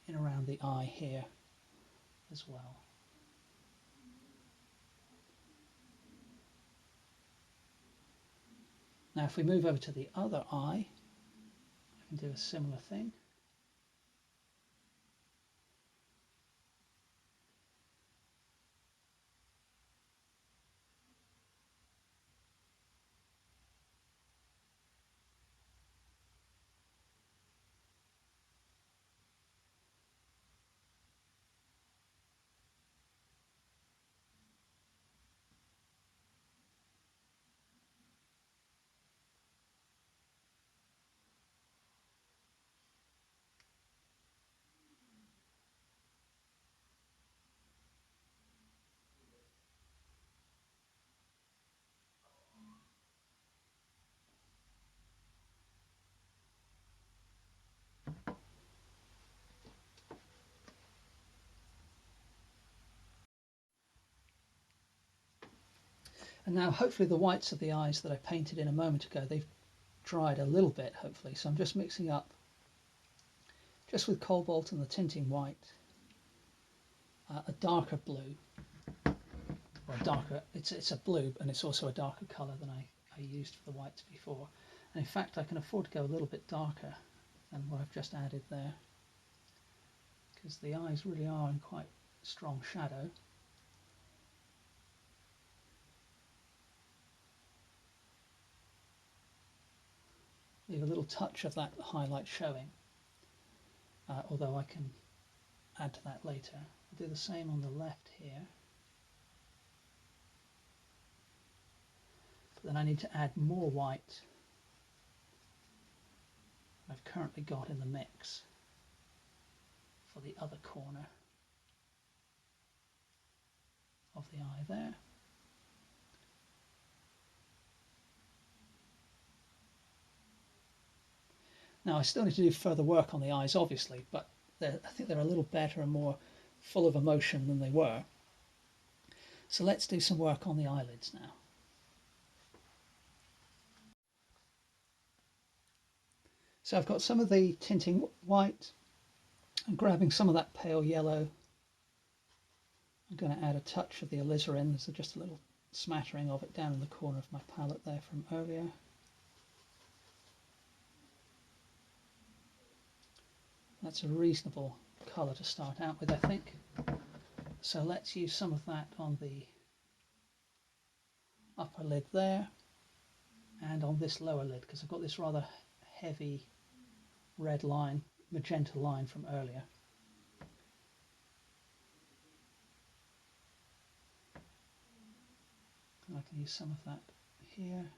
in around the eye here as well. Now if we move over to the other eye, I can do a similar thing. And now hopefully the whites of the eyes that I painted in a moment ago, they've dried a little bit hopefully, so I'm just mixing up just with cobalt and the tinting white a darker blue, or a darker, it's a blue and it's also a darker colour than I used for the whites before. And in fact I can afford to go a little bit darker than what I've just added there, because the eyes really are in quite strong shadow. Leave a little touch of that highlight showing, although I can add to that later. I'll do the same on the left here. But then I need to add more white I've currently got in the mix for the other corner of the eye there. Now I still need to do further work on the eyes obviously, but I think they're a little better and more full of emotion than they were. So let's do some work on the eyelids now. So I've got some of the tinting white. I'm grabbing some of that pale yellow. I'm going to add a touch of the alizarin. There's just a little smattering of it down in the corner of my palette there from earlier. That's a reasonable colour to start out with, I think. So let's use some of that on the upper lid there and on this lower lid, because I've got this rather heavy red line, magenta line from earlier. And I can use some of that here.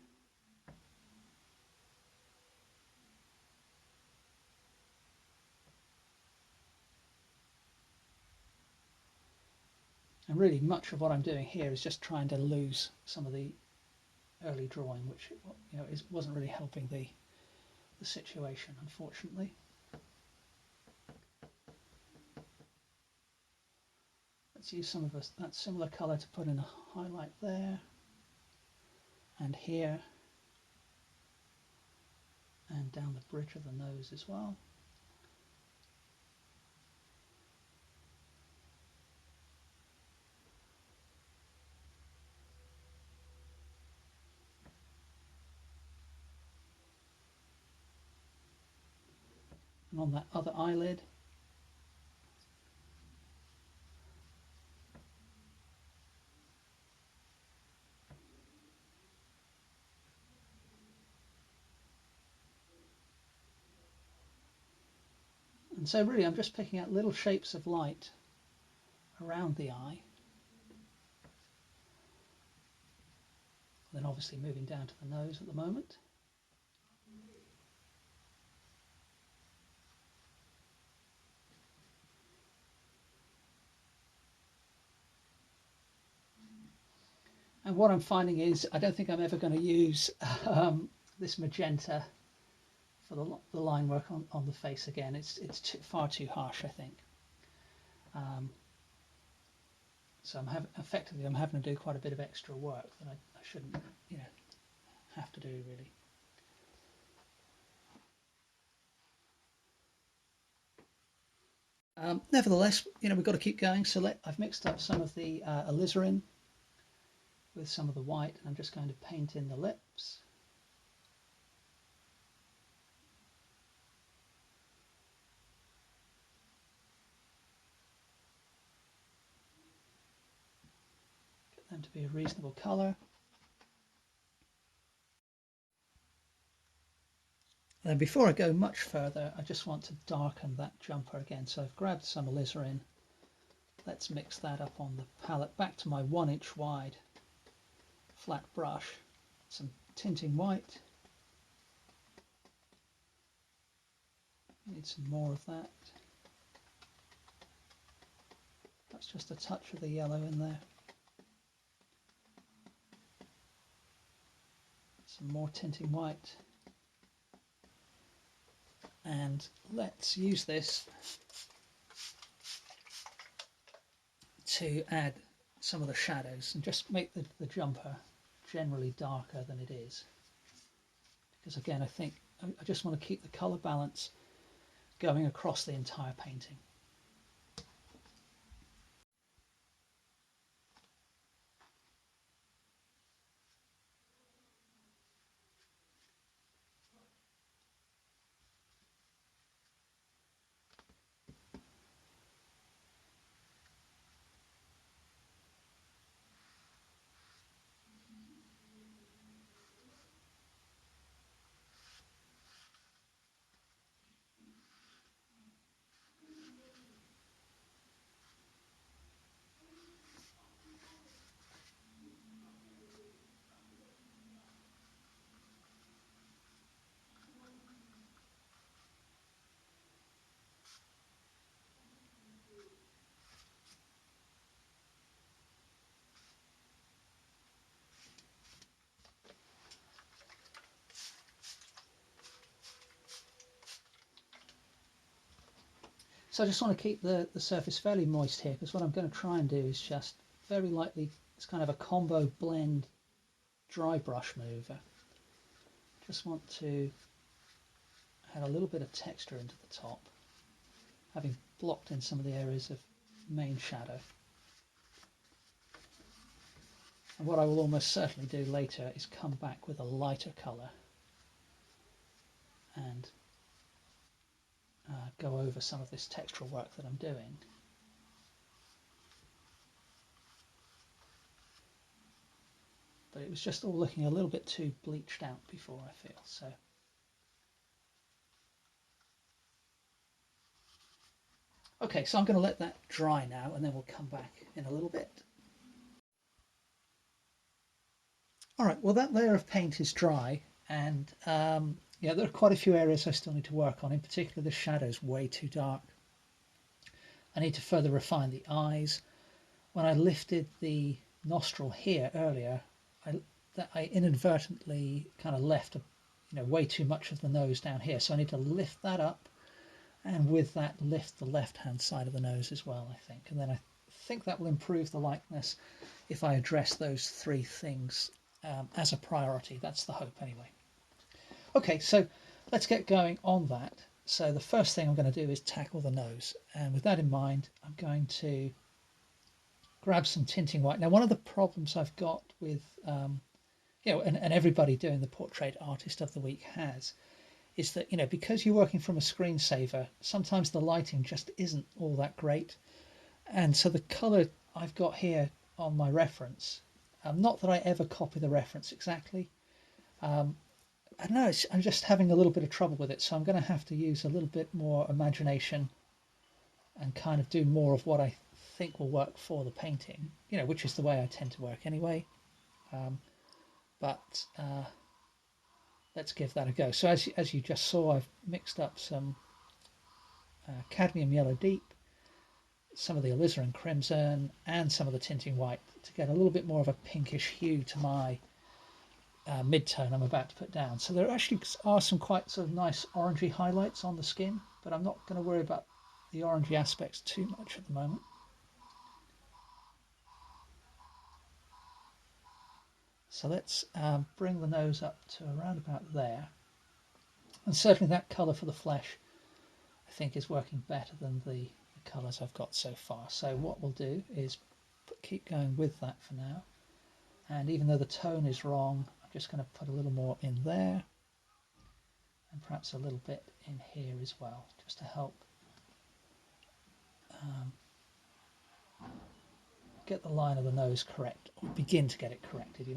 And really much of what I'm doing here is just trying to lose some of the early drawing, which wasn't really helping the situation, unfortunately. Let's use some of that similar colour to put in a highlight there and here and down the bridge of the nose as well. And on that other eyelid, and so really I'm just picking out little shapes of light around the eye, then obviously moving down to the nose at the moment. And what I'm finding is I don't think I'm ever going to use this magenta for the line work on the face again. It's far too harsh, I think. So I'm having to do quite a bit of extra work that I shouldn't, have to do really. Nevertheless, we've got to keep going. So I've mixed up some of the alizarin with some of the white, and I'm just going to paint in the lips. Get them to be a reasonable colour. Then before I go much further, I just want to darken that jumper again. So I've grabbed some alizarin. Let's mix that up on the palette, back to my 1-inch wide flat brush, some tinting white. Need some more of that. That's just a touch of the yellow in there. Some more tinting white. And let's use this to add some of the shadows and just make the jumper generally darker than it is, because again I think I just want to keep the colour balance going across the entire painting. So I just want to keep the surface fairly moist here, because what I'm going to try and do is just very lightly, it's kind of a combo blend dry brush maneuver. Just want to add a little bit of texture into the top, having blocked in some of the areas of main shadow. And what I will almost certainly do later is come back with a lighter colour and go over some of this textural work that I'm doing. But it was just all looking a little bit too bleached out before, I feel. So okay, so I'm going to let that dry now, and then we'll come back in a little bit. All right, well, that layer of paint is dry, and yeah, there are quite a few areas I still need to work on. In particular, the shadow's way too dark. I need to further refine the eyes. When I lifted the nostril here earlier, I inadvertently kind of left way too much of the nose down here, so I need to lift that up, and with that lift the left hand side of the nose as well, I think. And then I think that will improve the likeness if I address those three things as a priority. That's the hope anyway. Okay, so let's get going on that. So the first thing I'm going to do is tackle the nose, and with that in mind I'm going to grab some tinting white. Now, one of the problems I've got with and everybody doing the Portrait Artist of the Week has, is that because you're working from a screensaver, sometimes the lighting just isn't all that great, and so the colour I've got here on my reference, not that I ever copy the reference exactly, I don't know, I'm just having a little bit of trouble with it, so I'm going to have to use a little bit more imagination and kind of do more of what I think will work for the painting, which is the way I tend to work anyway. But let's give that a go. So as you just saw, I've mixed up some cadmium yellow deep, some of the alizarin crimson, and some of the tinting white to get a little bit more of a pinkish hue to my mid-tone I'm about to put down. So there actually are some quite sort of nice orangey highlights on the skin, but I'm not going to worry about the orangey aspects too much at the moment. So let's bring the nose up to around about there, and certainly that colour for the flesh I think is working better than the colours I've got so far. So what we'll do is keep going with that for now, and even though the tone is wrong, I'm just going to put a little more in there and perhaps a little bit in here as well, just to help get the line of the nose correct, or begin to get it corrected,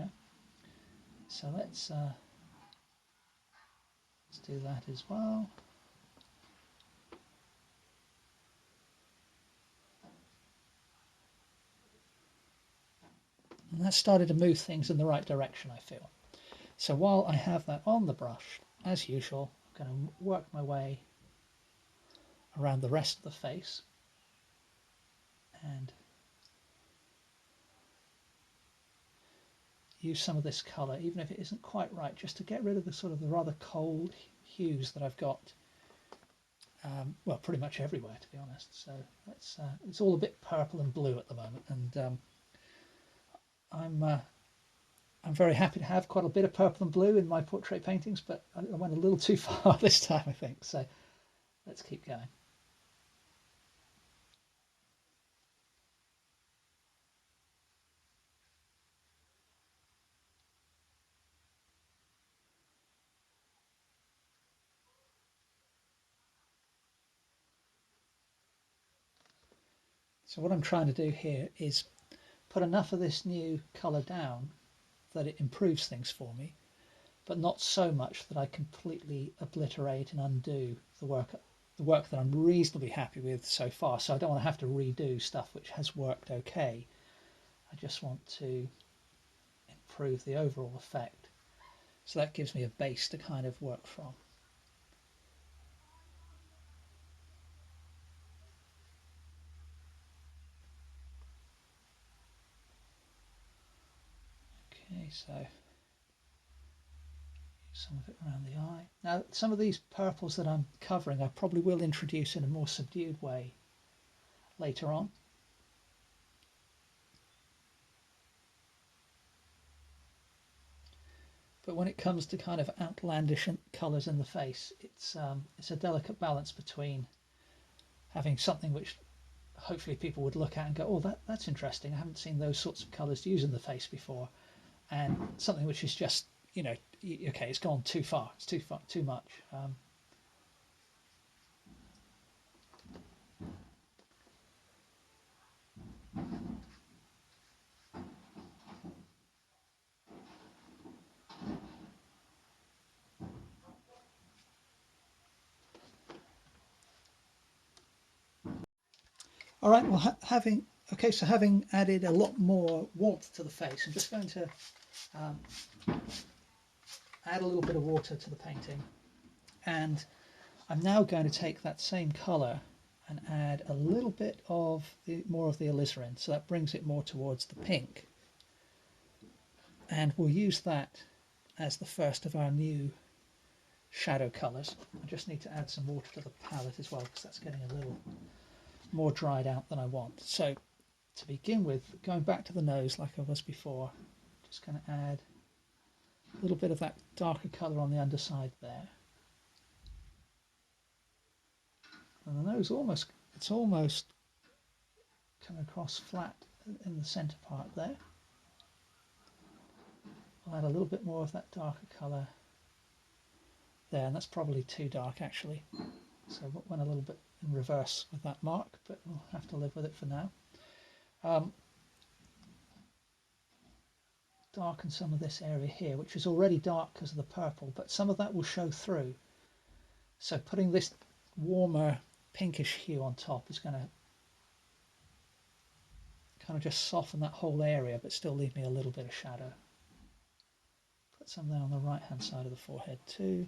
So let's do that as well. And that started to move things in the right direction, I feel. So while I have that on the brush, as usual, I'm going to work my way around the rest of the face and use some of this colour, even if it isn't quite right, just to get rid of the sort of the rather cold hues that I've got, well, pretty much everywhere, to be honest. So let's, it's all a bit purple and blue at the moment, and I'm very happy to have quite a bit of purple and blue in my portrait paintings, but I went a little too far this time, I think. So let's keep going. So what I'm trying to do here is put enough of this new colour down that it improves things for me, but not so much that I completely obliterate and undo the work that I'm reasonably happy with so far. So I don't want to have to redo stuff which has worked okay. I just want to improve the overall effect. So that gives me a base to kind of work from. Okay, so some of it around the eye. Now, some of these purples that I'm covering, I probably will introduce in a more subdued way later on. But when it comes to kind of outlandish colours in the face, it's a delicate balance between having something which hopefully people would look at and go, oh, that's interesting. I haven't seen those sorts of colours used in the face before, and something which is just, you know, okay, it's gone too far. It's too much. All right, well, having added a lot more warmth to the face, I'm just going to um, add a little bit of water to the painting, and I'm now going to take that same colour and add a little bit of more of the alizarin, so that brings it more towards the pink, and we'll use that as the first of our new shadow colours. I just need to add some water to the palette as well, because that's getting a little more dried out than I want. So to begin with, going back to the nose like I was before, just going to add a little bit of that darker colour on the underside there. And the nose it's almost coming across flat in the centre part there. I'll add a little bit more of that darker colour there, and that's probably too dark actually. So I went a little bit in reverse with that mark, but we'll have to live with it for now. Darken some of this area here, which is already dark because of the purple, but some of that will show through. So putting this warmer pinkish hue on top is going to kind of just soften that whole area, but still leave me a little bit of shadow. Put some there on the right hand side of the forehead too.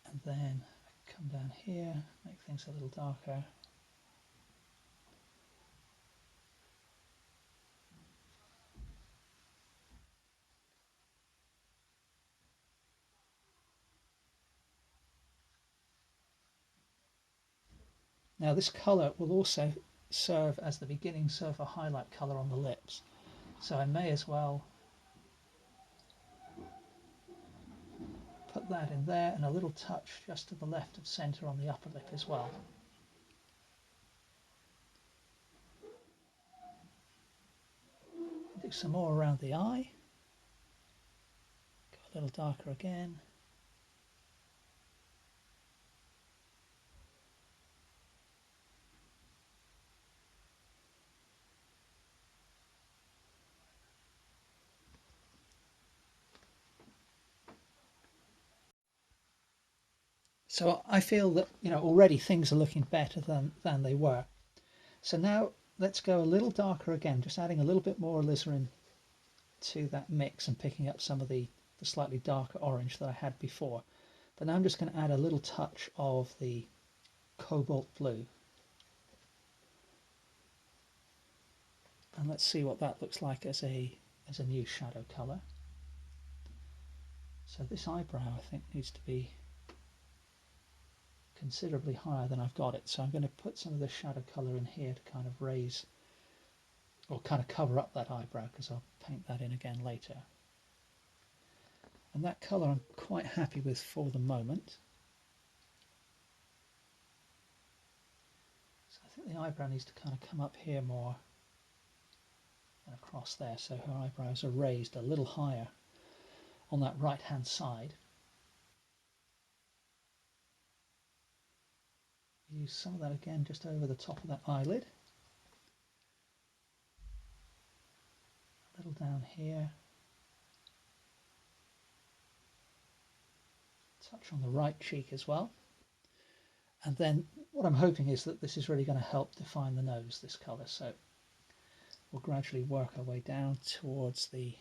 And then come down here, make things a little darker. Now this colour will also serve as the beginning of a highlight colour on the lips. So I may as well put that in there, and a little touch just to the left of centre on the upper lip as well. Do some more around the eye. Go a little darker again. So I feel that, you know, already things are looking better than they were. So now let's go a little darker again, just adding a little bit more alizarin to that mix and picking up some of the slightly darker orange that I had before. But now I'm just going to add a little touch of the cobalt blue. And let's see what that looks like as a new shadow colour. So this eyebrow, I think, needs to be considerably higher than I've got it. So I'm going to put some of the shadow colour in here to kind of raise or kind of cover up that eyebrow, because I'll paint that in again later. And that colour I'm quite happy with for the moment. So I think the eyebrow needs to kind of come up here more and across there, so her eyebrows are raised a little higher on that right hand side. Use some of that again just over the top of that eyelid. A little down here. Touch on the right cheek as well. And then what I'm hoping is that this is really going to help define the nose, this colour. So we'll gradually work our way down towards the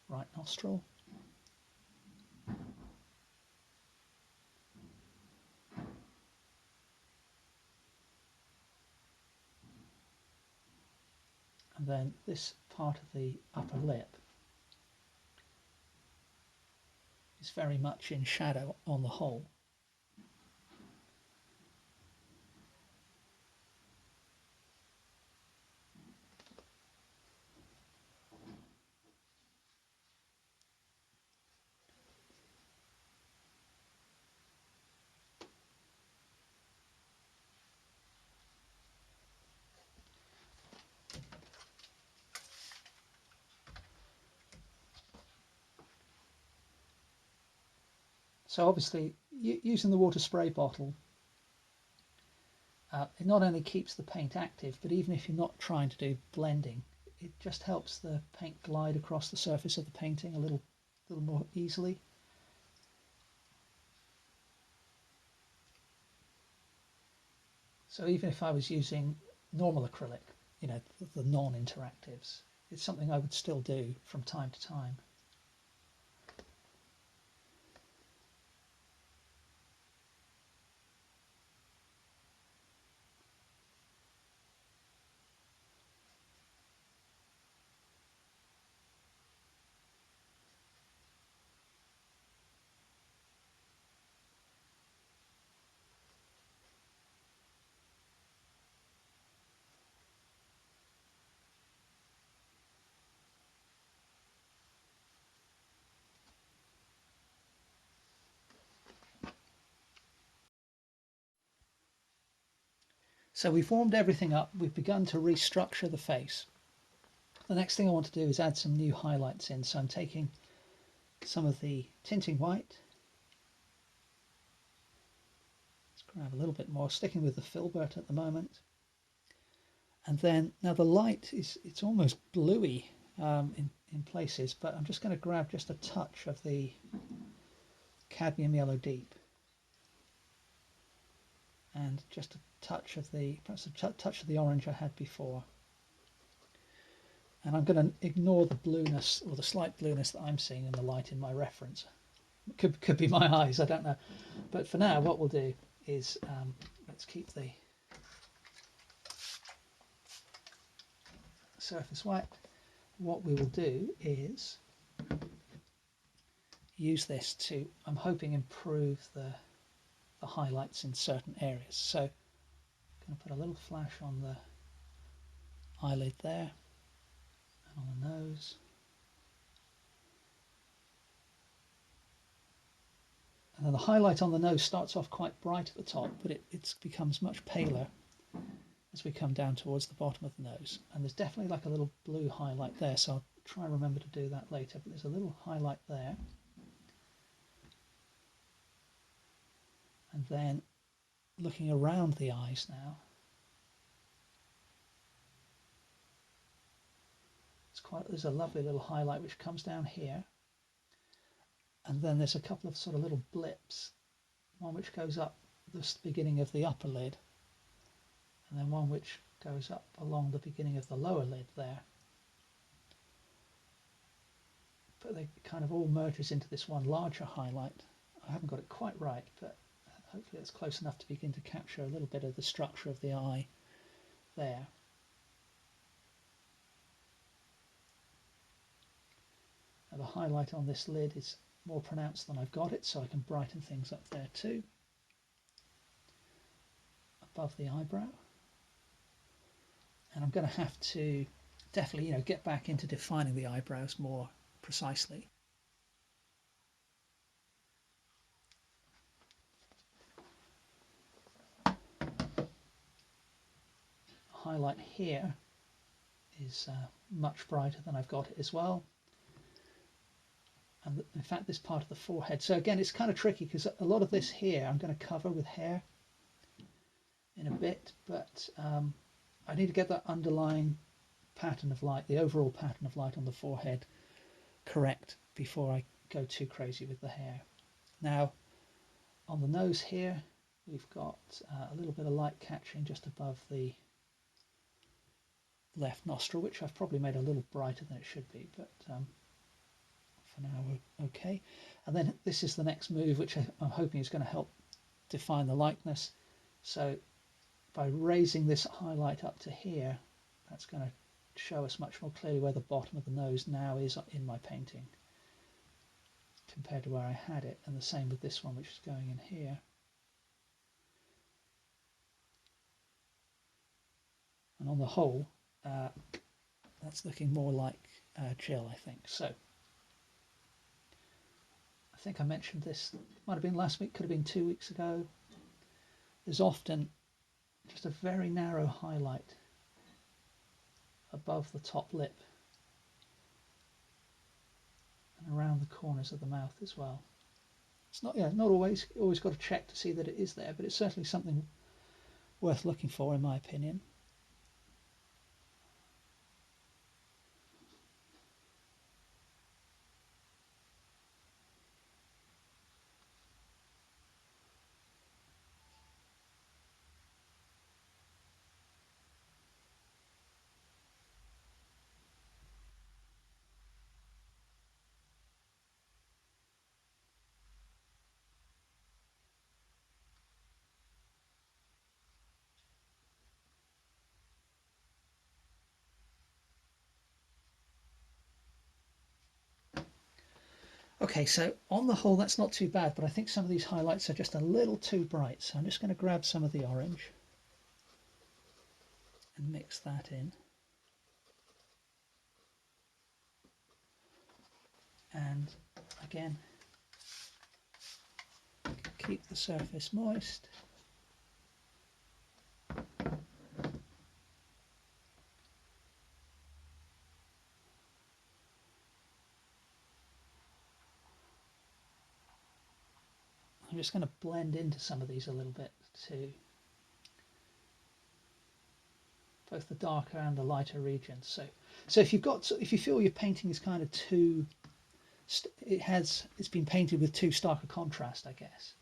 right nostril. And then this part of the upper lip is very much in shadow on the whole. So obviously, using the water spray bottle, it not only keeps the paint active, but even if you're not trying to do blending, it just helps the paint glide across the surface of the painting a little more easily. So even if I was using normal acrylic, you know, the non-interactives, it's something I would still do from time to time. So we've warmed everything up, we've begun to restructure the face. The next thing I want to do is add some new highlights in, so I'm taking some of the tinting white. Let's grab a little bit more, sticking with the filbert at the moment. And then, now the light it's almost bluey in places, but I'm just going to grab just a touch of the cadmium yellow deep. And just a touch of the, perhaps a touch of the orange I had before. And I'm going to ignore the blueness, or the slight blueness that I'm seeing in the light in my reference. It could be my eyes, I don't know. But for now, what we'll do is, let's keep the surface white. What we will do is use this to, I'm hoping, improve the highlights in certain areas. So I'm going to put a little flash on the eyelid there and on the nose. And then the highlight on the nose starts off quite bright at the top, but it becomes much paler as we come down towards the bottom of the nose. And there's definitely like a little blue highlight there, so I'll try and remember to do that later, but there's a little highlight there. And then looking around the eyes now, there's a lovely little highlight which comes down here, and then there's a couple of sort of little blips, one which goes up the beginning of the upper lid, and then one which goes up along the beginning of the lower lid there. But they kind of all merges into this one larger highlight. I haven't got it quite right, but hopefully it's close enough to begin to capture a little bit of the structure of the eye there. Now the highlight on this lid is more pronounced than I've got it, so I can brighten things up there too. Above the eyebrow. And I'm going to have to definitely, get back into defining the eyebrows more precisely. Highlight here is much brighter than I've got it as well. And in fact, this part of the forehead. So again, it's kind of tricky because a lot of this here I'm going to cover with hair in a bit, but I need to get that underlying pattern of light, the overall pattern of light on the forehead correct before I go too crazy with the hair. Now, on the nose here, we've got a little bit of light catching just above the left nostril, which I've probably made a little brighter than it should be, but for now we're okay. And then this is the next move, which I'm hoping is going to help define the likeness. So by raising this highlight up to here, that's going to show us much more clearly where the bottom of the nose now is in my painting compared to where I had it, and the same with this one, which is going in here. And on the whole, that's looking more like Jill, I think. So I think I mentioned this, might have been last week, could have been 2 weeks ago. There's often just a very narrow highlight above the top lip and around the corners of the mouth as well. It's not, not always got to check to see that it is there, but it's certainly something worth looking for, in my opinion. Okay, so on the whole, that's not too bad, but I think some of these highlights are just a little too bright. So I'm just going to grab some of the orange and mix that in. And again, keep the surface moist. I'm just going to blend into some of these a little bit too, both the darker and the lighter regions. So if you feel your painting is kind of too, it's been painted with too stark a contrast, I guess.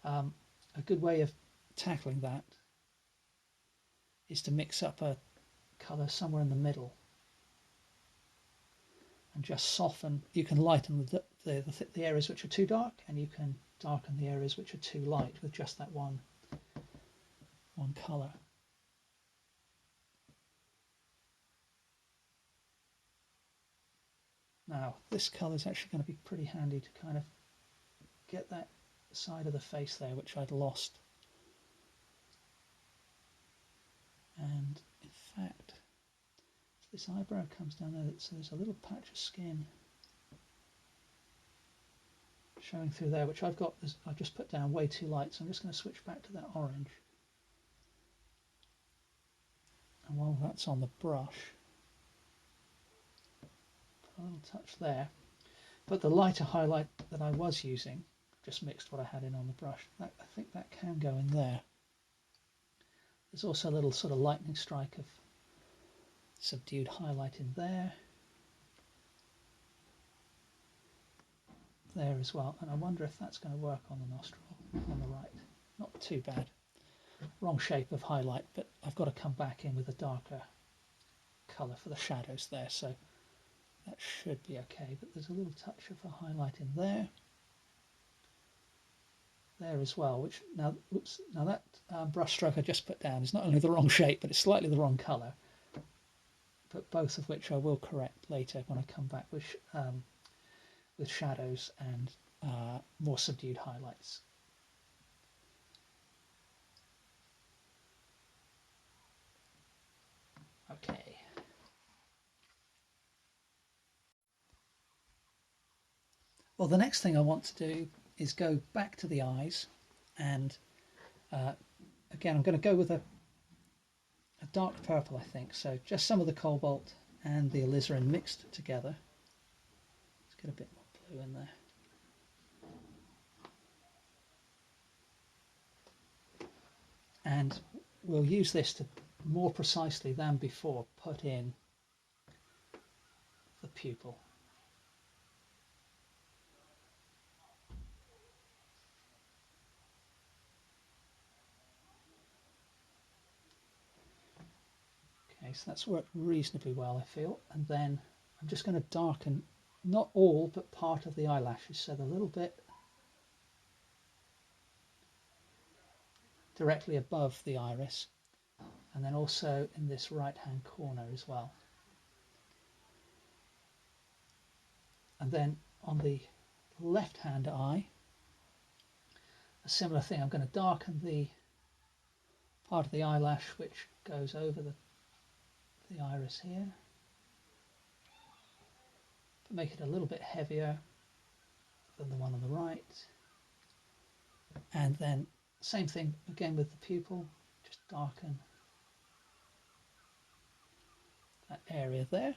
A good way of tackling that is to mix up a colour somewhere in the middle and just soften. You can lighten the areas which are too dark, and you can darken the areas which are too light with just that one colour. Now this colour is actually going to be pretty handy to kind of get that side of the face there which I'd lost. And in fact, this eyebrow comes down there, so there's a little patch of skin showing through there, which I've just put down way too light, so I'm just going to switch back to that orange. And while that's on the brush, put a little touch there. But the lighter highlight that I was using, just mixed what I had in on the brush, I think that can go in there. There's also a little sort of lightning strike of subdued highlight in there as well, and I wonder if that's going to work on the nostril on the right. Not too bad. Wrong shape of highlight, but I've got to come back in with a darker colour for the shadows there, so that should be okay. But there's a little touch of a highlight in there as well, which now that brush stroke I just put down is not only the wrong shape, but it's slightly the wrong colour, but both of which I will correct later when I come back with shadows and more subdued highlights. Okay. Well, the next thing I want to do is go back to the eyes, and again I'm going to go with a dark purple, I think. So just some of the cobalt and the alizarin mixed together. Let's get a bit more blue in there. And we'll use this to more precisely than before put in the pupil. Okay, so that's worked reasonably well, I feel. And then I'm just going to darken, not all, but part of the eyelashes, so the little bit directly above the iris, and then also in this right hand corner as well. And then on the left hand eye, a similar thing. I'm going to darken the part of the eyelash which goes over the iris here, but make it a little bit heavier than the one on the right. And then same thing again with the pupil, just darken that area there.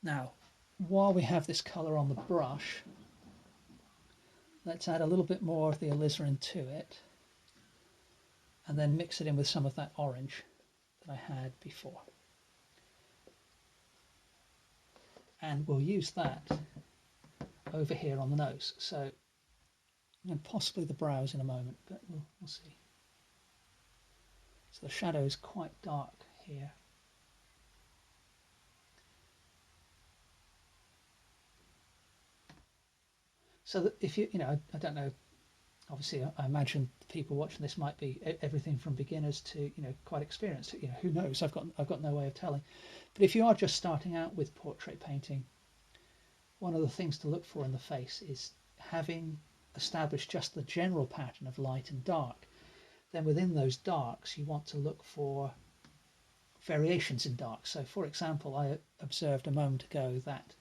Now, while we have this colour on the brush, let's add a little bit more of the alizarin to it, and then mix it in with some of that orange that I had before. And we'll use that over here on the nose. So, and possibly the brows in a moment, but we'll see. So the shadow is quite dark here. So that if you know, I don't know, obviously I imagine people watching this might be everything from beginners to quite experienced. Who knows? I've got no way of telling. But if you are just starting out with portrait painting, one of the things to look for in the face is having established just the general pattern of light and dark. Then within those darks you want to look for variations in dark. So for example, I observed a moment ago that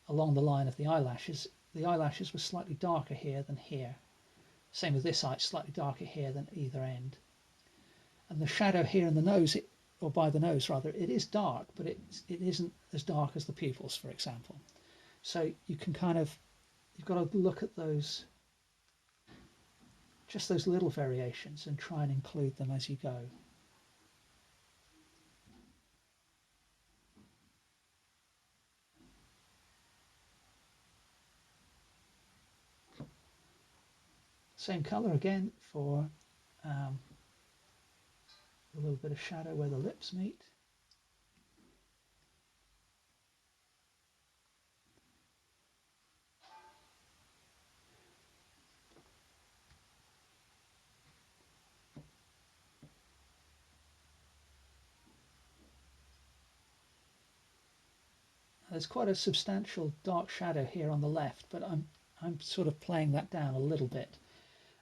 along the line of the eyelashes were slightly darker here than here. Same with this eye, it's slightly darker here than either end. And the shadow here in the nose, or by the nose rather, it is dark, but it isn't as dark as the pupils, for example. So you can you've got to look at those, just those little variations, and try and include them as you go. Same colour again for a little bit of shadow where the lips meet. There's quite a substantial dark shadow here on the left, but I'm sort of playing that down a little bit.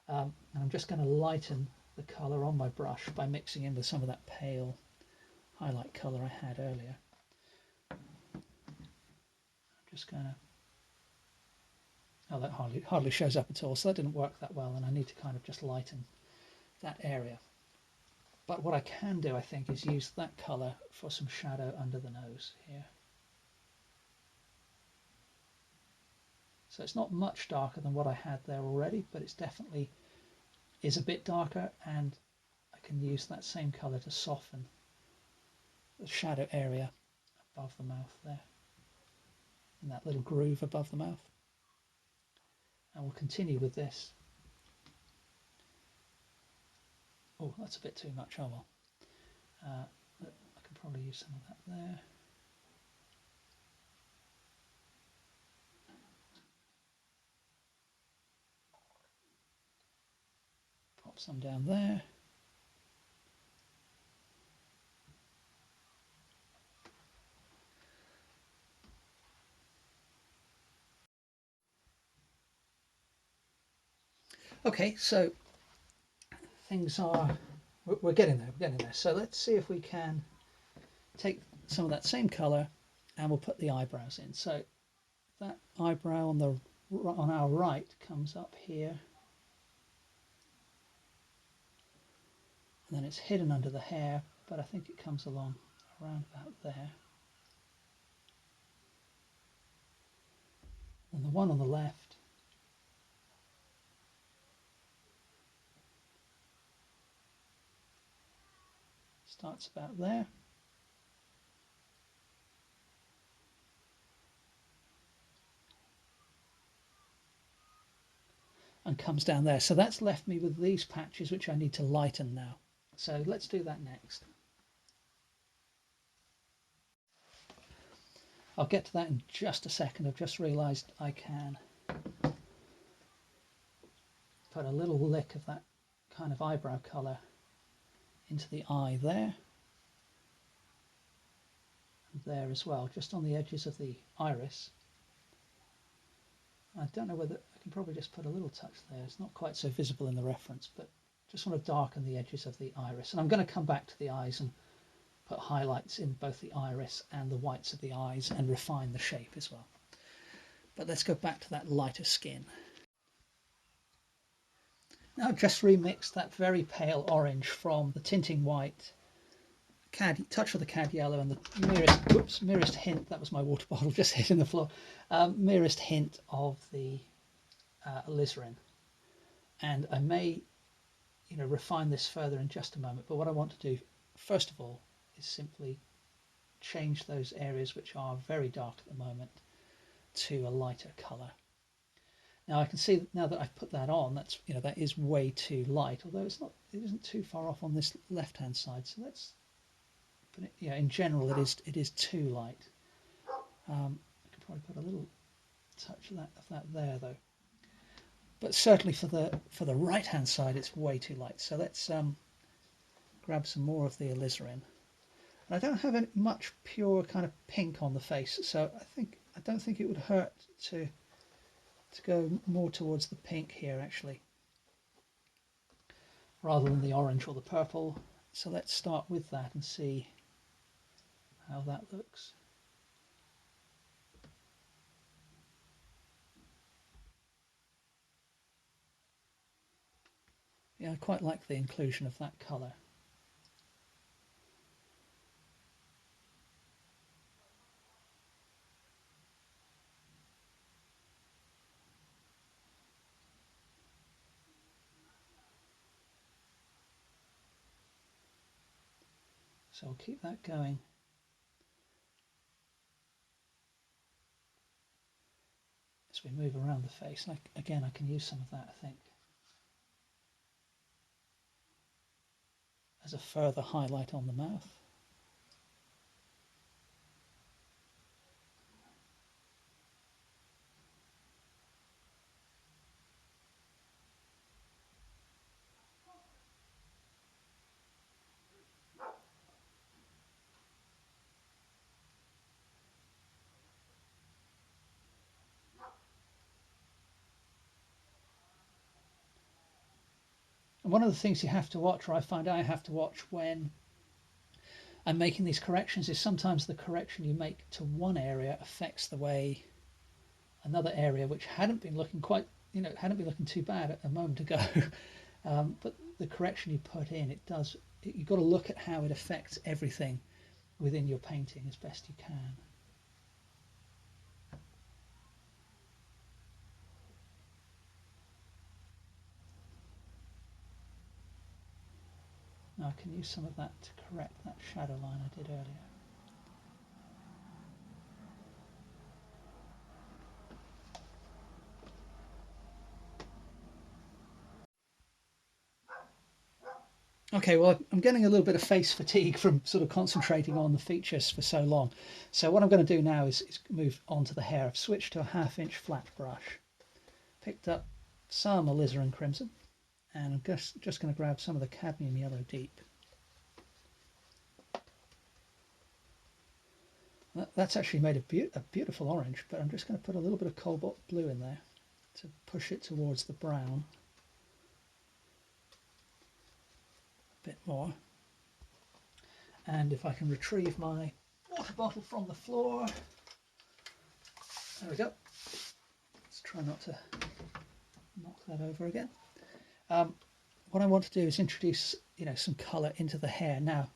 And I'm just going to lighten the colour on my brush by mixing in with some of that pale highlight colour I had earlier. I'm just going to... Oh, that hardly shows up at all, so that didn't work that well, and I need to kind of just lighten that area. But what I can do, I think, is use that colour for some shadow under the nose here. So it's not much darker than what I had there already, but it's definitely is a bit darker, and I can use that same colour to soften the shadow area above the mouth there, in that little groove above the mouth. And we'll continue with this. Oh, that's a bit too much. Oh well. I can probably use some of that there. Pop some down there. Okay, so things are, we're getting there, So let's see if we can take some of that same colour and we'll put the eyebrows in. So that eyebrow on our right comes up here, and then it's hidden under the hair, but I think it comes along around about there. And the one on the left starts about there. And comes down there. So that's left me with these patches which I need to lighten now. So let's do that next. I'll get to that in just a second. I've just realised I can put a little lick of that kind of eyebrow colour into the eye there. And there as well, just on the edges of the iris. I don't know whether I can probably just put a little touch there. It's not quite so visible in the reference, but just want to darken the edges of the iris. And I'm going to come back to the eyes and put highlights in both the iris and the whites of the eyes and refine the shape as well. But let's go back to that lighter skin. Now I've just remixed that very pale orange from the tinting white, touch of the cad yellow, and the merest hint, that was my water bottle just hitting the floor, merest hint of the alizarin. And I may refine this further in just a moment, but what I want to do first of all is simply change those areas which are very dark at the moment to a lighter colour. Now I can see that now that I've put that on, that's that is way too light, although it isn't too far off on this left hand side. So let's put it, in general it is too light. I could probably put a little touch of that there though. But certainly for the right hand side it's way too light. So let's grab some more of the alizarin. And I don't have much pure kind of pink on the face, so I don't think it would hurt to go more towards the pink here actually, rather than the orange or the purple. So let's start with that and see how that looks. Yeah, I quite like the inclusion of that colour. So I'll keep that going. As we move around the face, again I can use some of that, I think, as a further highlight on the mouth. And one of the things you have to watch, or I find I have to watch when I'm making these corrections, is sometimes the correction you make to one area affects the way another area, which hadn't been looking hadn't been looking too bad a moment ago, but the correction you put in, you've got to look at how it affects everything within your painting as best you can. Now I can use some of that to correct that shadow line I did earlier. Okay, well, I'm getting a little bit of face fatigue from sort of concentrating on the features for so long. So what I'm going to do now is move on to the hair. I've switched to a 1/2 inch flat brush, picked up some alizarin crimson, and I'm just going to grab some of the cadmium yellow deep. That's actually made a beautiful orange, but I'm just going to put a little bit of cobalt blue in there to push it towards the brown. more. And if I can retrieve my water bottle from the floor, there we go. Let's try not to knock that over again. What I want to do is introduce, some colour into the hair. Now,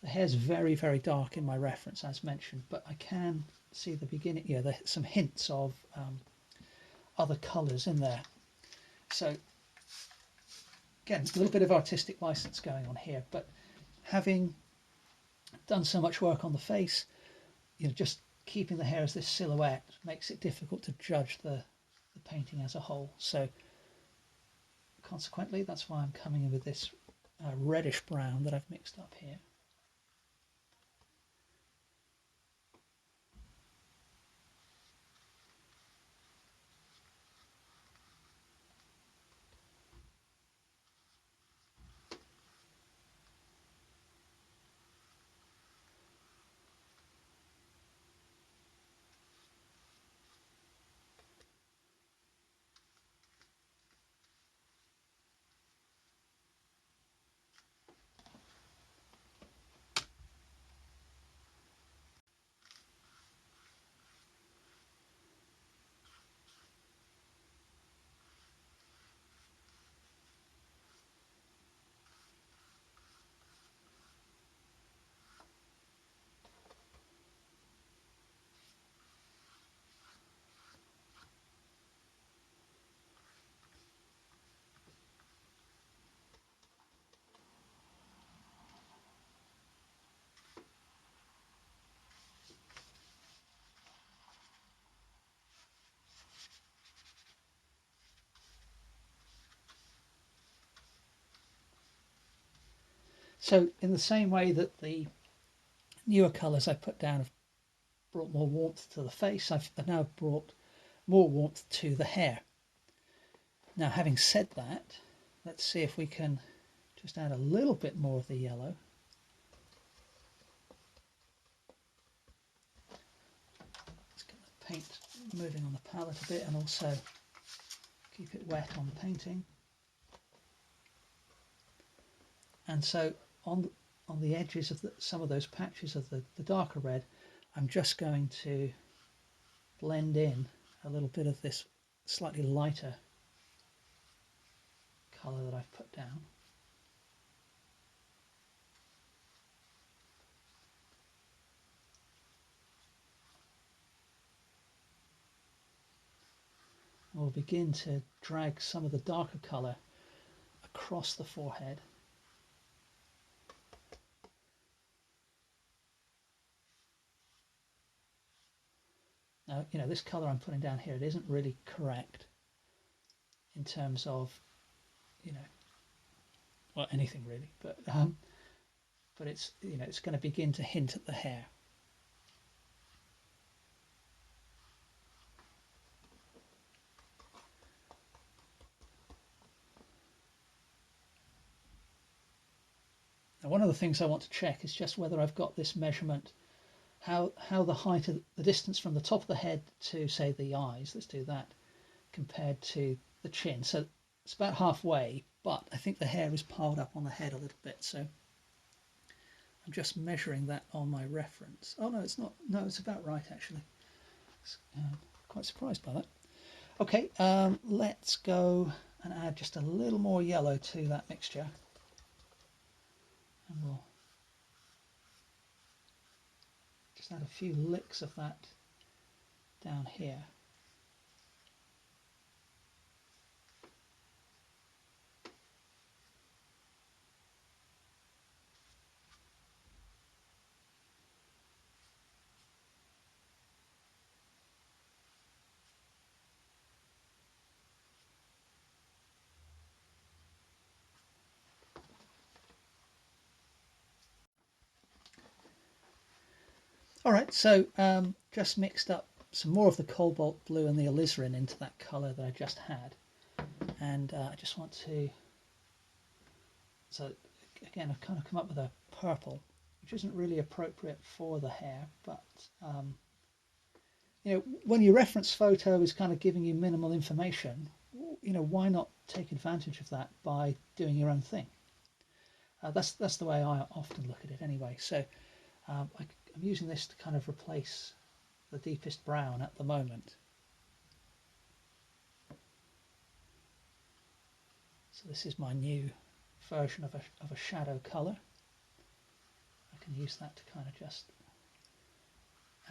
the hair's very, very dark in my reference, as mentioned, but I can see the beginning, some hints of other colours in there. So, again, a little bit of artistic license going on here, but having done so much work on the face, just keeping the hair as this silhouette makes it difficult to judge the painting as a whole. So, consequently, that's why I'm coming in with this reddish brown that I've mixed up here. So in the same way that the newer colours I put down have brought more warmth to the face, I've now brought more warmth to the hair. Now, having said that, let's see if we can just add a little bit more of the yellow. Let's get the paint moving on the palette a bit and also keep it wet on the painting. And so on the edges of some of those patches of the darker red, I'm just going to blend in a little bit of this slightly lighter colour that I've put down. And we'll begin to drag some of the darker colour across the forehead. Now, this colour I'm putting down here, it isn't really correct in terms of, well, anything really, but it's, it's going to begin to hint at the hair. Now, one of the things I want to check is just whether I've got this measurement, how the height of the distance from the top of the head to, say, the eyes, let's do that, compared to the chin. So it's about halfway, but I think the hair is piled up on the head a little bit, so I'm just measuring that on my reference. Oh no, it's not. No, it's about right actually. Quite surprised by that. Okay, let's go and add just a little more yellow to that mixture, and we'll just add a few licks of that down here. All right, so just mixed up some more of the cobalt blue and the alizarin into that colour that I just had, and I just want to, so again I've kind of come up with a purple, which isn't really appropriate for the hair, but when your reference photo is kind of giving you minimal information, why not take advantage of that by doing your own thing? That's the way I often look at it anyway. So I'm using this to kind of replace the deepest brown at the moment. So this is my new version of a shadow colour. I can use that to kind of just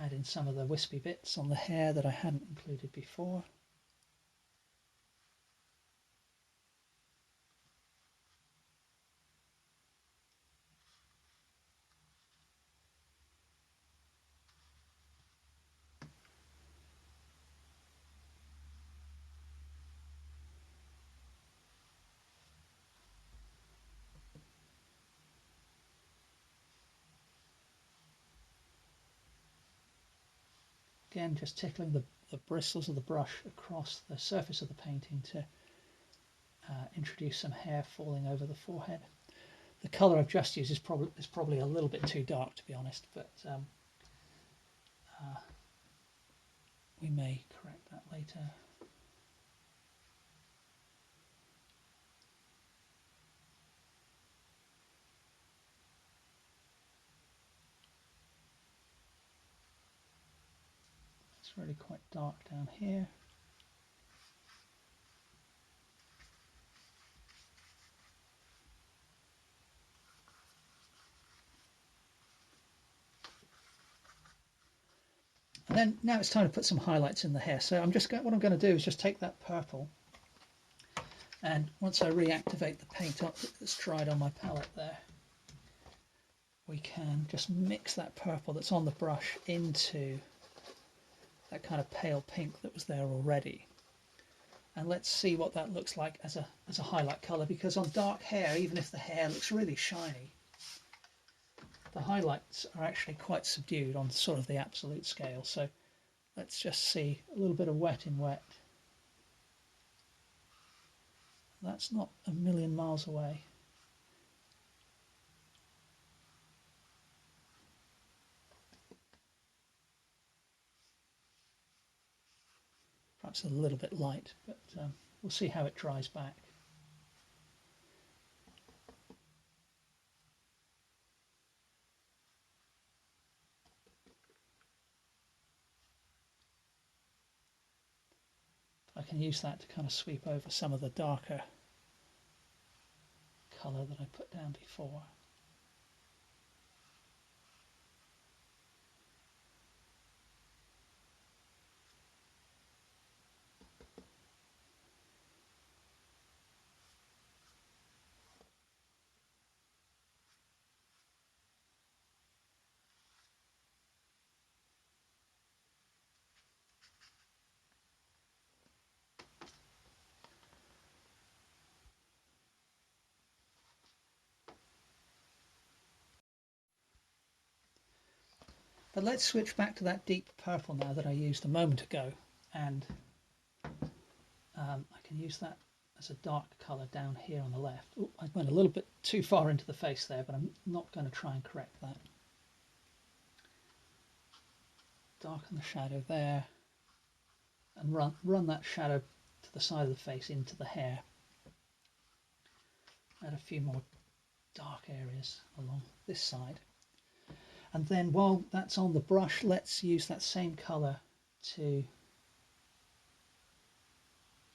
add in some of the wispy bits on the hair that I hadn't included before. Again, just tickling the bristles of the brush across the surface of the painting to introduce some hair falling over the forehead. The colour I've just used is probably a little bit too dark, to be honest, but we may correct that later. It's really quite dark down here. And then now it's time to put some highlights in the hair. So what I'm going to do is just take that purple, and once I reactivate the paint that's dried on my palette there, we can just mix that purple that's on the brush into that kind of pale pink that was there already. And let's see what that looks like as a highlight colour, because on dark hair, even if the hair looks really shiny, the highlights are actually quite subdued on sort of the absolute scale. So let's just see a little bit of wet in wet. That's not a million miles away. Perhaps a little bit light, but we'll see how it dries back. I can use that to kind of sweep over some of the darker colour that I put down before. But let's switch back to that deep purple now that I used a moment ago, and I can use that as a dark colour down here on the left. Ooh, I went a little bit too far into the face there, but I'm not going to try and correct that. Darken the shadow there, and run that shadow to the side of the face into the hair. Add a few more dark areas along this side. And then while that's on the brush, let's use that same colour to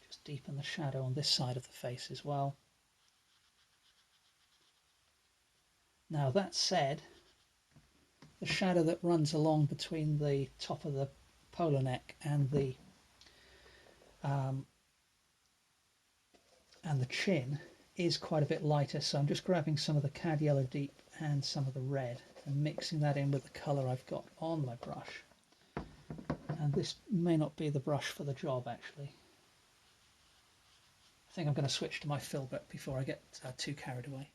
just deepen the shadow on this side of the face as well. Now that said, the shadow that runs along between the top of the polar neck and the chin is quite a bit lighter, so I'm just grabbing some of the cad yellow deep and some of the red and mixing that in with the colour I've got on my brush. And this may not be the brush for the job, actually. I think I'm going to switch to my filbert before I get too carried away.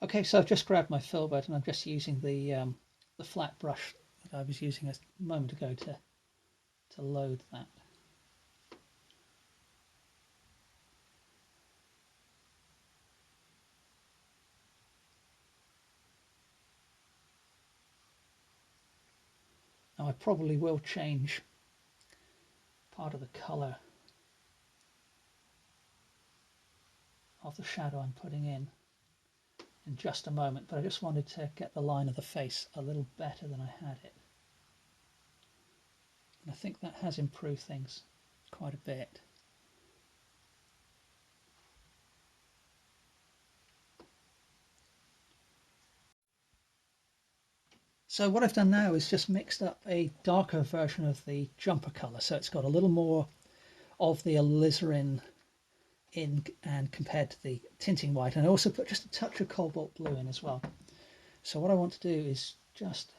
Okay, so I've just grabbed my filbert and I'm just using the flat brush that I was using a moment ago to load that. Now I probably will change part of the colour of the shadow I'm putting in just a moment, but I just wanted to get the line of the face a little better than I had it. And I think that has improved things quite a bit. So what I've done now is just mixed up a darker version of the jumper colour, so it's got a little more of the alizarin in and compared to the tinting white, and I also put just a touch of cobalt blue in as well. So what I want to do is just,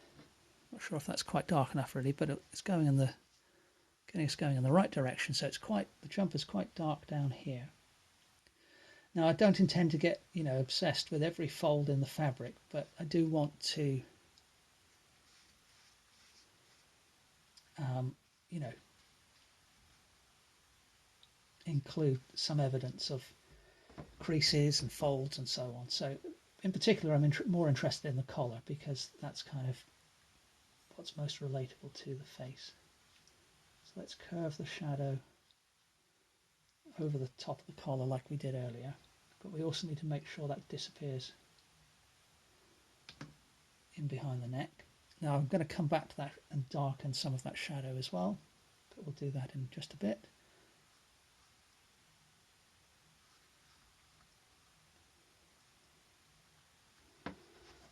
not sure if that's quite dark enough really, but it's going in the right direction. So it's quite, the jumper's quite dark down here. Now I don't intend to get, you know, obsessed with every fold in the fabric, but I do want to you know, include some evidence of creases and folds and so on. So in particular I'm more interested in the collar, because that's kind of what's most relatable to the face. So let's curve the shadow over the top of the collar like we did earlier, but we also need to make sure that disappears in behind the neck. Now I'm going to come back to that and darken some of that shadow as well, but we'll do that in just a bit.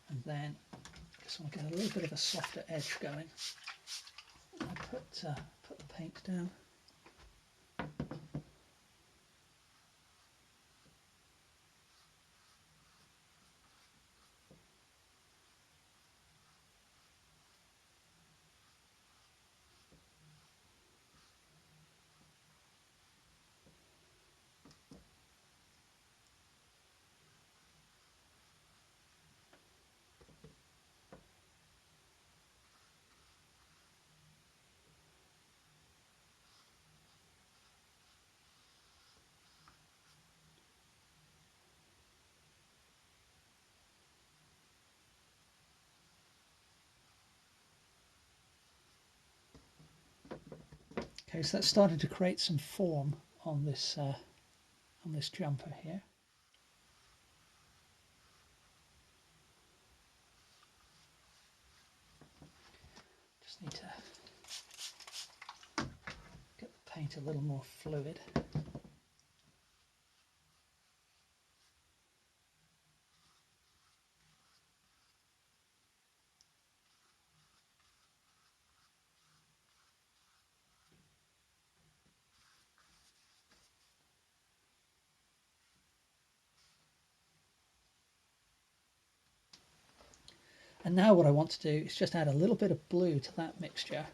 And then I just want to get a little bit of a softer edge going. I put the paint down. Okay, so that's started to create some form on this jumper here. Just need to get the paint a little more fluid. And now what I want to do is just add a little bit of blue to that mixture.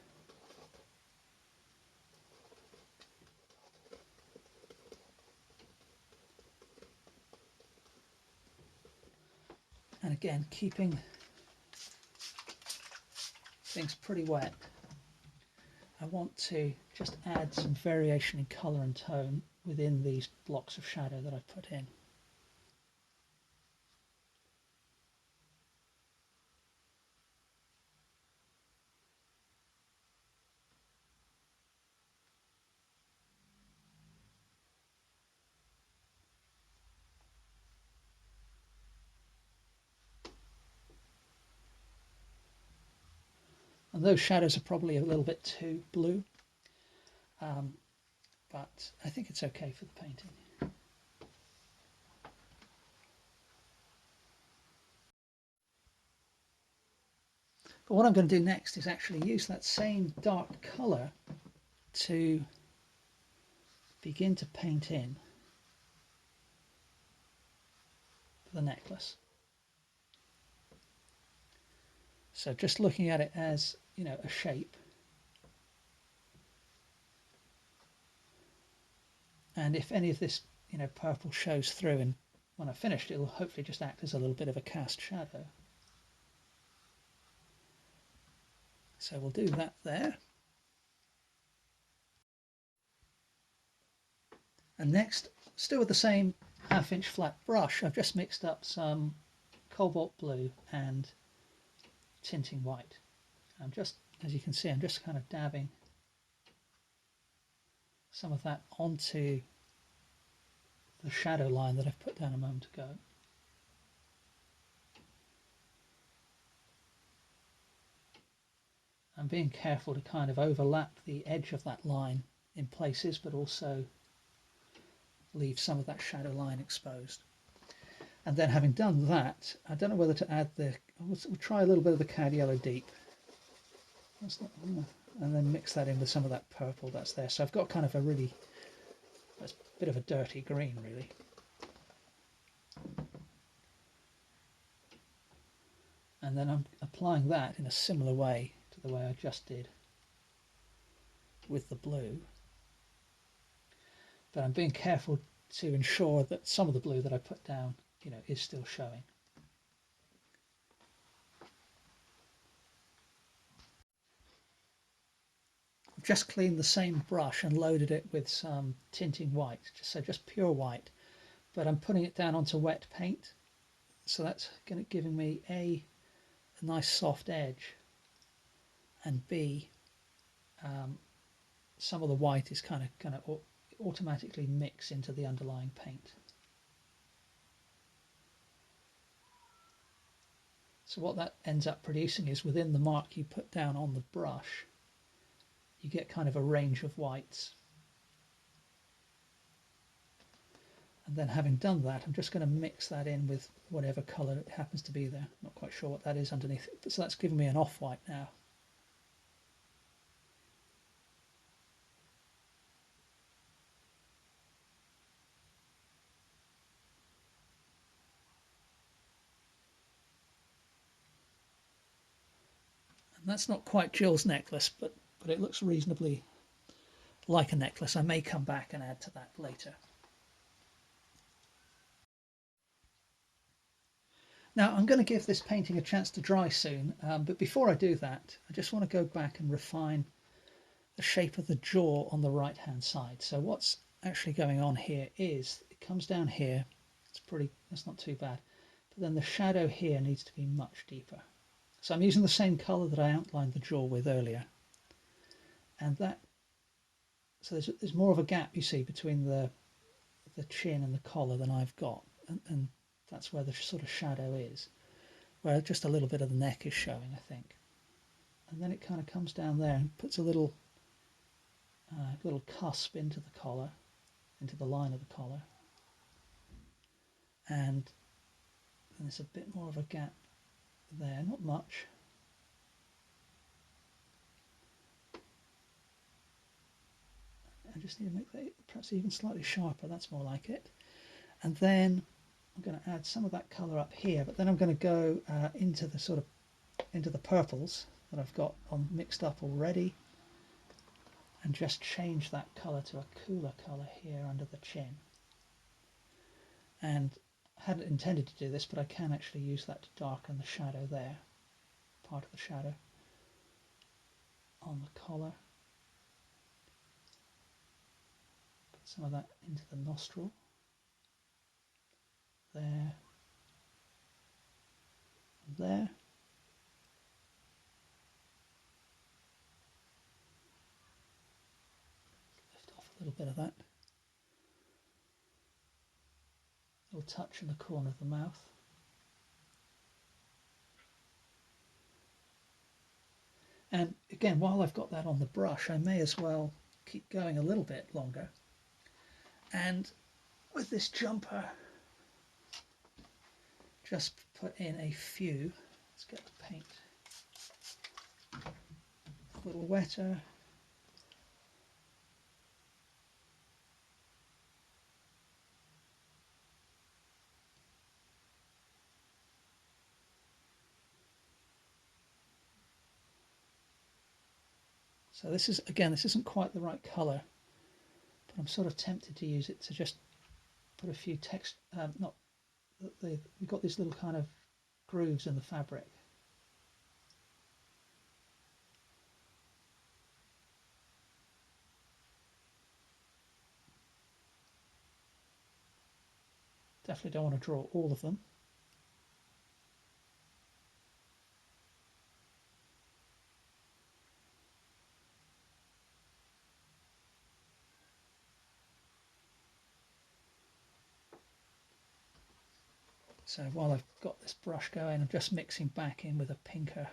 And again, keeping things pretty wet, I want to just add some variation in colour and tone within these blocks of shadow that I've put in. And those shadows are probably a little bit too blue, but I think it's okay for the painting. But what I'm going to do next is actually use that same dark colour to begin to paint in the necklace. So just looking at it as, you know, a shape. And if any of this, you know, purple shows through, and when I've finished, it'll hopefully just act as a little bit of a cast shadow. So we'll do that there. And next, still with the same 1/2 inch flat brush, I've just mixed up some cobalt blue and tinting white. I'm just, as you can see, I'm just kind of dabbing some of that onto the shadow line that I've put down a moment ago. I'm being careful to kind of overlap the edge of that line in places, but also leave some of that shadow line exposed. And then having done that, I don't know whether to add we'll try a little bit of the cad yellow deep. And then mix that in with some of that purple that's there. So I've got kind of a bit of a dirty green really. And then I'm applying that in a similar way to the way I just did with the blue. But I'm being careful to ensure that some of the blue that I put down, is still showing. I've just cleaned the same brush and loaded it with some tinting white, just pure white, but I'm putting it down onto wet paint, so that's giving me a nice soft edge, and B, some of the white is kind of automatically mix into the underlying paint. So what that ends up producing is, within the mark you put down on the brush, you get kind of a range of whites. And then having done that, I'm just going to mix that in with whatever colour it happens to be there. Not quite sure what that is underneath it, so that's giving me an off-white now. And that's not quite Jill's necklace, but it looks reasonably like a necklace. I may come back and add to that later. Now I'm going to give this painting a chance to dry soon, but before I do that, I just want to go back and refine the shape of the jaw on the right hand side. So what's actually going on here is, it comes down here, that's not too bad, but then the shadow here needs to be much deeper. So I'm using the same colour that I outlined the jaw with earlier, and so there's more of a gap, you see, between the chin and the collar than I've got, and that's where the sort of shadow is, where just a little bit of the neck is showing, I think. And then it kind of comes down there and puts a little cusp into the collar, into the line of the collar, and then there's a bit more of a gap there, not much. I just need to make that perhaps even slightly sharper, that's more like it. And then I'm going to add some of that colour up here, but then I'm going to go into the purples that I've got mixed up already, and just change that colour to a cooler colour here under the chin. And I hadn't intended to do this, but I can actually use that to darken the shadow there, part of the shadow on the collar. Put some of that into the nostril there, and there. Lift off a little bit of that. A little touch in the corner of the mouth. And again, while I've got that on the brush, I may as well keep going a little bit longer. And with this jumper, just put in a few. Let's get the paint a little wetter. So this isn't quite the right colour, but I'm sort of tempted to use it to just put a few we've got these little kind of grooves in the fabric. Definitely don't want to draw all of them. So while I've got this brush going, I'm just mixing back in with a pinker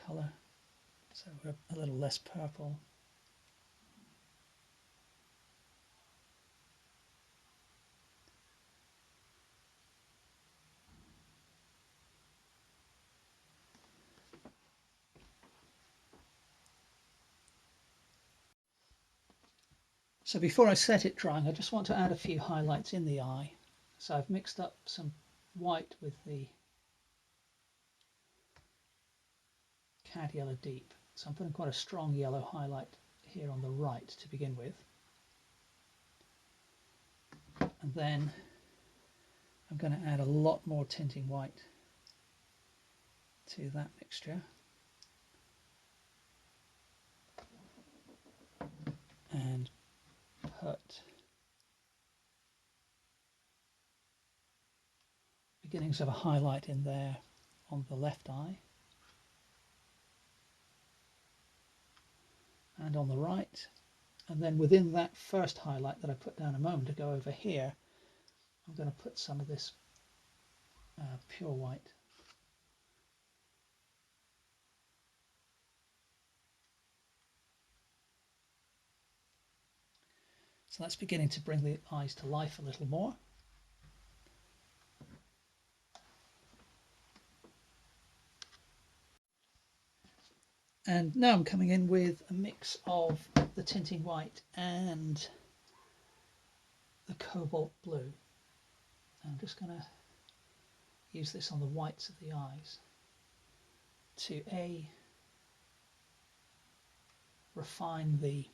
colour, so we're a little less purple. So before I set it drying, I just want to add a few highlights in the eye. So I've mixed up some white with the cad yellow deep. So I'm putting quite a strong yellow highlight here on the right to begin with. And then I'm going to add a lot more tinting white to that mixture. And put beginnings of a highlight in there on the left eye and on the right, and then within that first highlight that I put down a moment ago over here, I'm going to put some of this pure white. So that's beginning to bring the eyes to life a little more. And now I'm coming in with a mix of the tinting white and the cobalt blue. I'm just going to use this on the whites of the eyes to refine the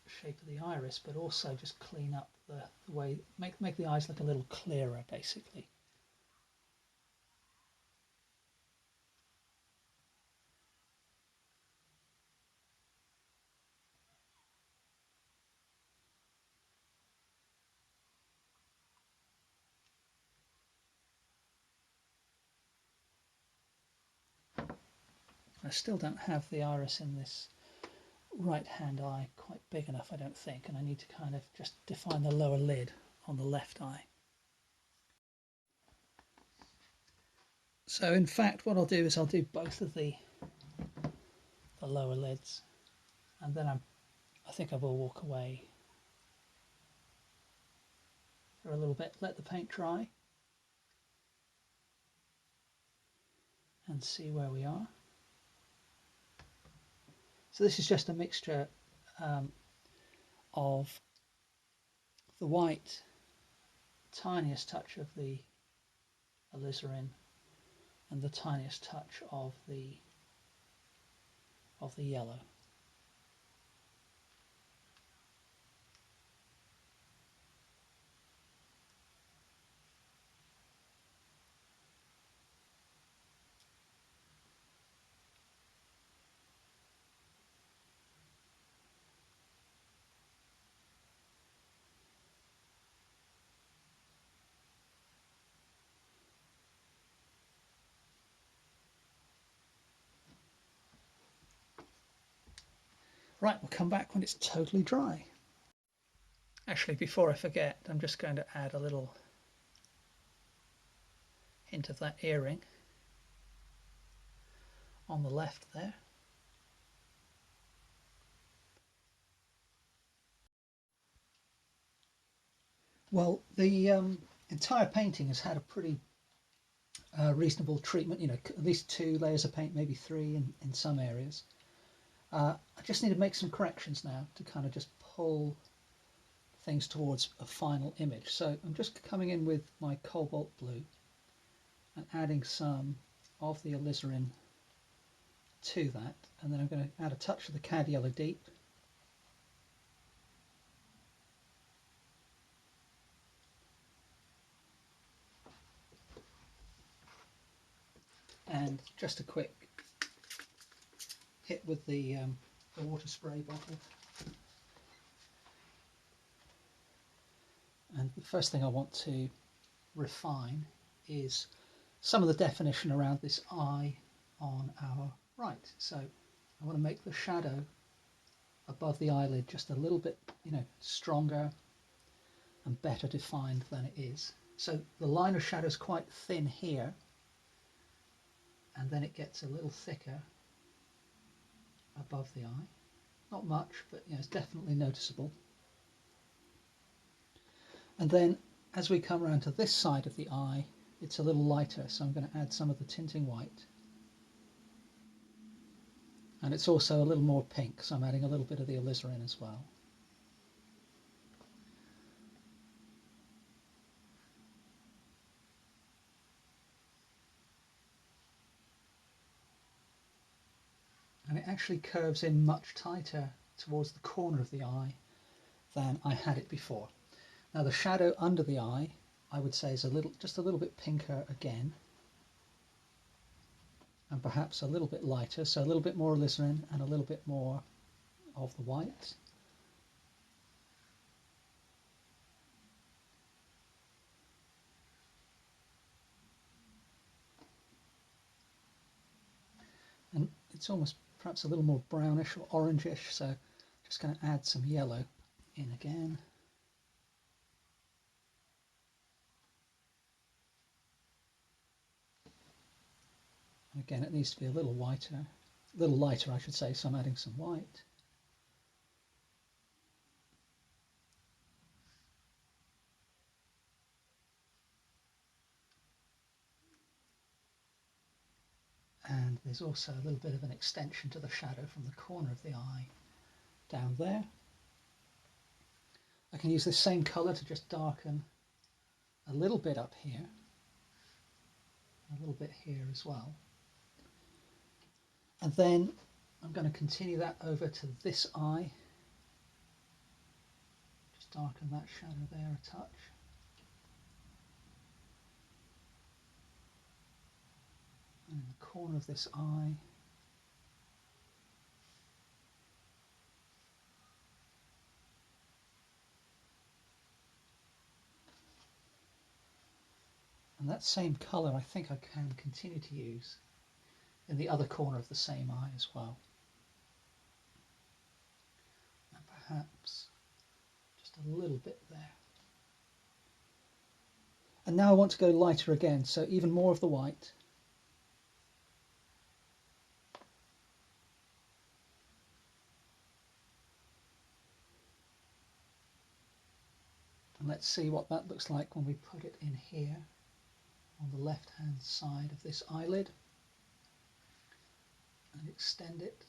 shape of the iris, but also just clean up the way, make the eyes look a little clearer basically. I still don't have the iris in this right hand eye quite big enough, I don't think, and I need to kind of just define the lower lid on the left eye. So in fact what I'll do is I'll do both of the lower lids, and then I think I will walk away for a little bit, let the paint dry and see where we are. So this is just a mixture of the white, tiniest touch of the alizarin, and the tiniest touch of the yellow. Right, we'll come back when it's totally dry. Actually, before I forget, I'm just going to add a little hint of that earring on the left there. Well, the entire painting has had a pretty reasonable treatment, you know, at least 2 layers of paint, maybe 3 in some areas. I just need to make some corrections now to kind of just pull things towards a final image. So I'm just coming in with my cobalt blue and adding some of the alizarin to that, and then I'm going to add a touch of the cad yellow deep, and just a quick hit with the water spray bottle. And the first thing I want to refine is some of the definition around this eye on our right. So I want to make the shadow above the eyelid just a little bit, you know, stronger, and better defined than it is. So the line of shadow is quite thin here, and then it gets a little thicker above the eye. Not much, but you know, it's definitely noticeable. And then as we come around to this side of the eye, it's a little lighter, so I'm going to add some of the tinting white. And it's also a little more pink, so I'm adding a little bit of the alizarin as well. And it actually curves in much tighter towards the corner of the eye than I had it before. Now the shadow under the eye, I would say, is just a little bit pinker again, and perhaps a little bit lighter, so a little bit more alizarin and a little bit more of the white. And it's almost perhaps a little more brownish or orangish, so just going to add some yellow in again. And again, it needs to be a little lighter I should say, so I'm adding some white. And there's also a little bit of an extension to the shadow from the corner of the eye down there. I can use this same colour to just darken a little bit up here, a little bit here as well. And then I'm going to continue that over to this eye. Just darken that shadow there a touch. And in the corner of this eye. And that same colour I think I can continue to use in the other corner of the same eye as well. And perhaps just a little bit there. And now I want to go lighter again, so even more of the white. And let's see what that looks like when we put it in here on the left hand side of this eyelid, and extend it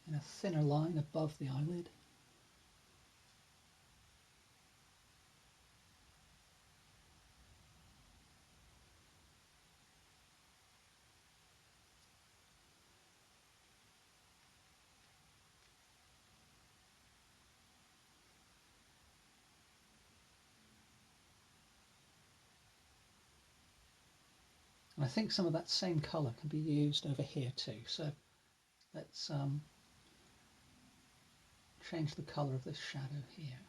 in a thinner line above the eyelid. And I think some of that same colour can be used over here too. So let's change the colour of this shadow here.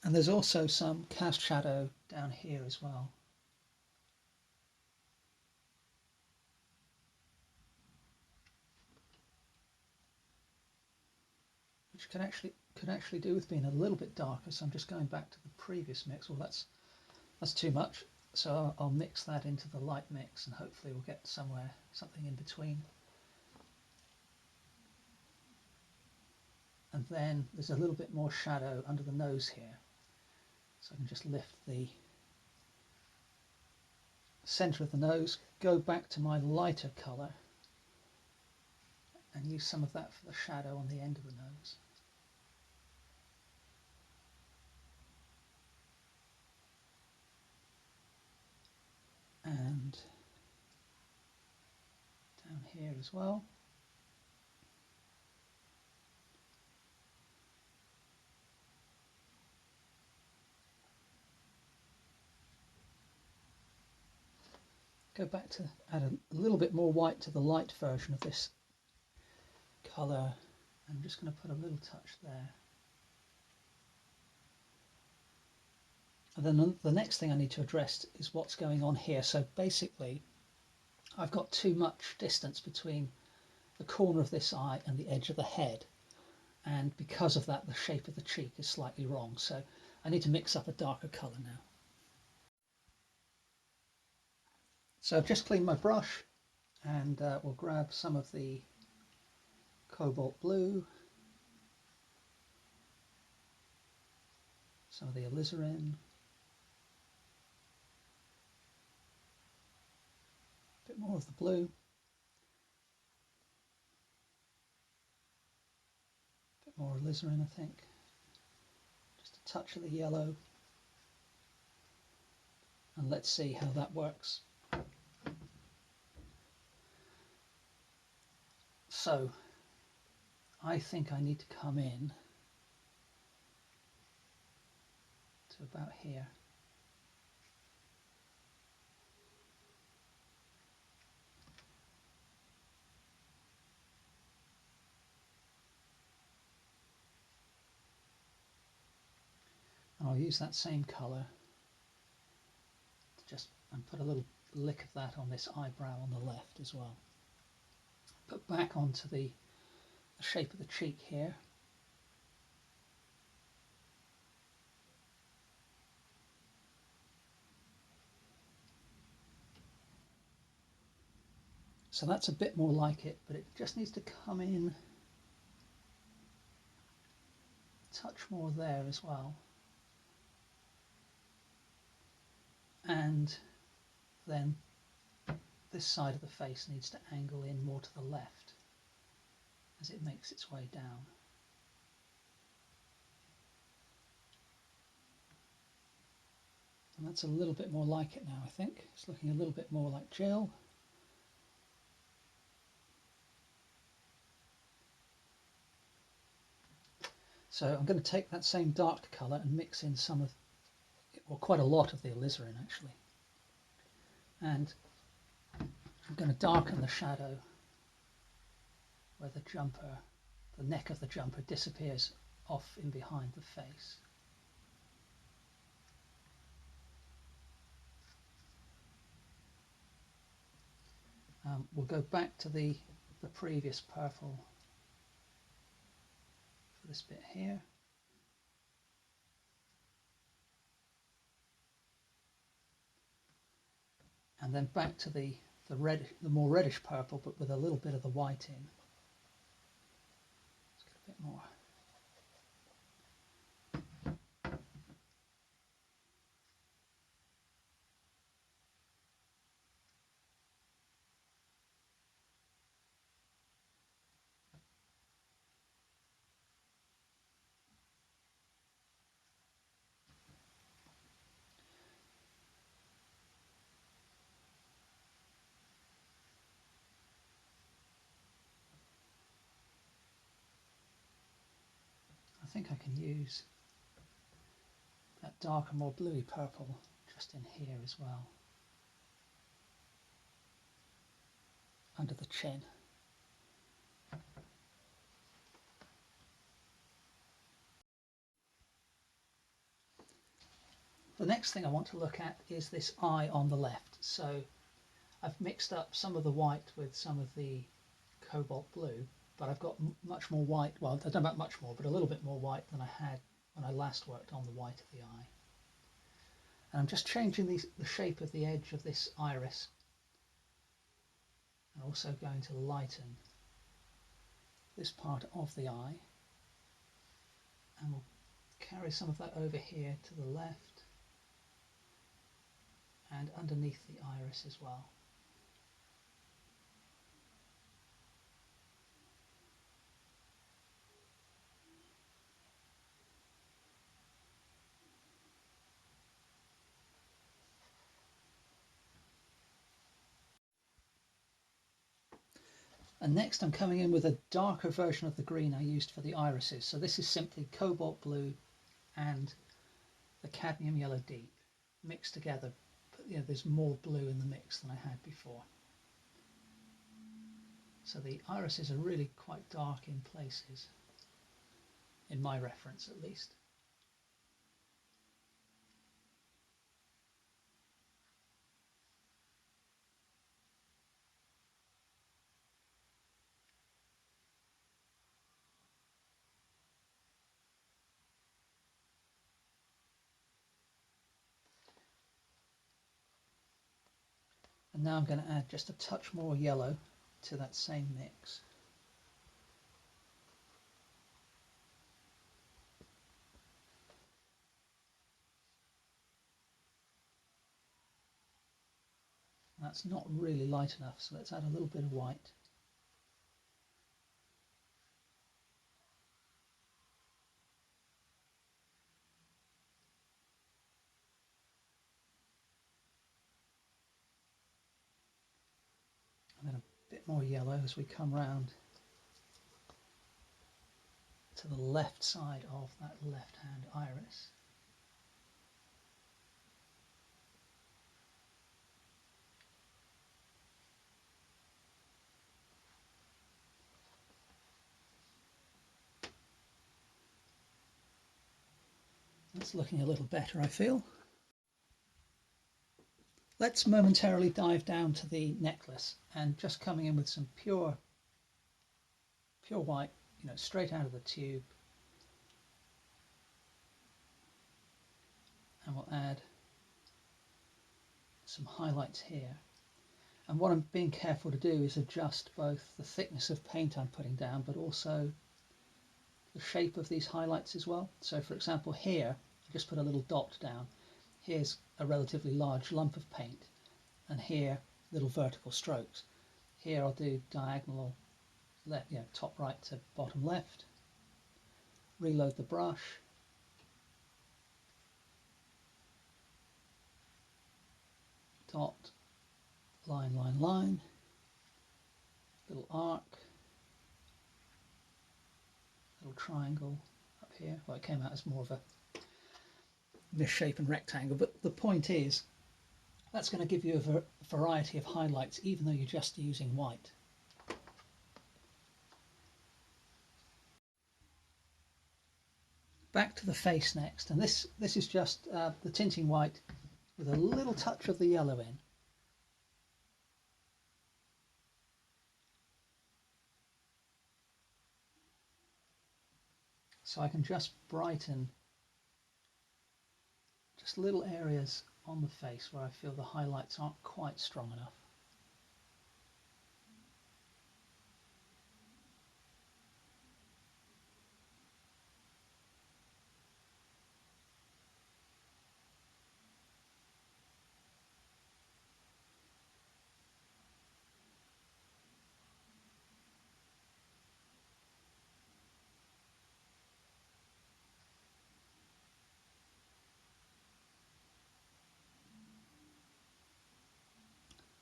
And there's also some cast shadow down here as well. Which could actually do with being a little bit darker, so I'm just going back to the previous mix. Well, that's too much, so I'll mix that into the light mix, and hopefully we'll get something in between. And then there's a little bit more shadow under the nose here, so I can just lift the centre of the nose, go back to my lighter colour, and use some of that for the shadow on the end of the nose. And down here as well. Go back to add a little bit more white to the light version of this colour. I'm just going to put a little touch there. And then the next thing I need to address is what's going on here. So basically, I've got too much distance between the corner of this eye and the edge of the head, and because of that the shape of the cheek is slightly wrong, so I need to mix up a darker colour now. So I've just cleaned my brush, and we'll grab some of the cobalt blue, some of the alizarin, a bit more of the blue, a bit more alizarin I think, just a touch of the yellow, and let's see how that works. So I think I need to come in to about here. And I'll use that same colour to just and put a little lick of that on this eyebrow on the left as well. Put back onto the shape of the cheek here. So that's a bit more like it, but it just needs to come in a touch more there as well. And then this side of the face needs to angle in more to the left as it makes its way down. And that's a little bit more like it now, I think. It's looking a little bit more like Jill. So I'm going to take that same dark colour and mix in some of, well, quite a lot of the alizarin actually. And I'm going to darken the shadow where the jumper, the neck of the jumper disappears off in behind the face. We'll go back to the previous purple for this bit here. And then back to the more reddish purple, but with a little bit of the white in. Let's get a bit more. I think I can use that darker, more bluey purple just in here as well, under the chin. The next thing I want to look at is this eye on the left. So I've mixed up some of the white with some of the cobalt blue, but I've got much more white, well, I don't know about much more, but a little bit more white than I had when I last worked on the white of the eye. And I'm just changing the shape of the edge of this iris, and also going to lighten this part of the eye, and we'll carry some of that over here to the left and underneath the iris as well. And next I'm coming in with a darker version of the green I used for the irises. So this is simply cobalt blue and the cadmium yellow deep mixed together. But yeah, there's more blue in the mix than I had before. So the irises are really quite dark in places, in my reference at least. And now I'm going to add just a touch more yellow to that same mix. That's not really light enough, so let's add a little bit of white. And then a bit more yellow as we come round to the left side of that left hand iris. That's looking a little better, I feel. Let's momentarily dive down to the necklace and just coming in with some pure white, straight out of the tube. And we'll add some highlights here. And what I'm being careful to do is adjust both the thickness of paint I'm putting down, but also the shape of these highlights as well. So for example here, I just put a little dot down. Here's a relatively large lump of paint, and here little vertical strokes. Here I'll do diagonal left, top right to bottom left. Reload the brush. Dot, line, line, line. Little arc. Little triangle up here. Well, it came out as more of a misshapen rectangle, but the point is that's going to give you a variety of highlights even though you're just using white. Back to the face next, and this is just the tinting white with a little touch of the yellow in. So I can just brighten just little areas on the face where I feel the highlights aren't quite strong enough.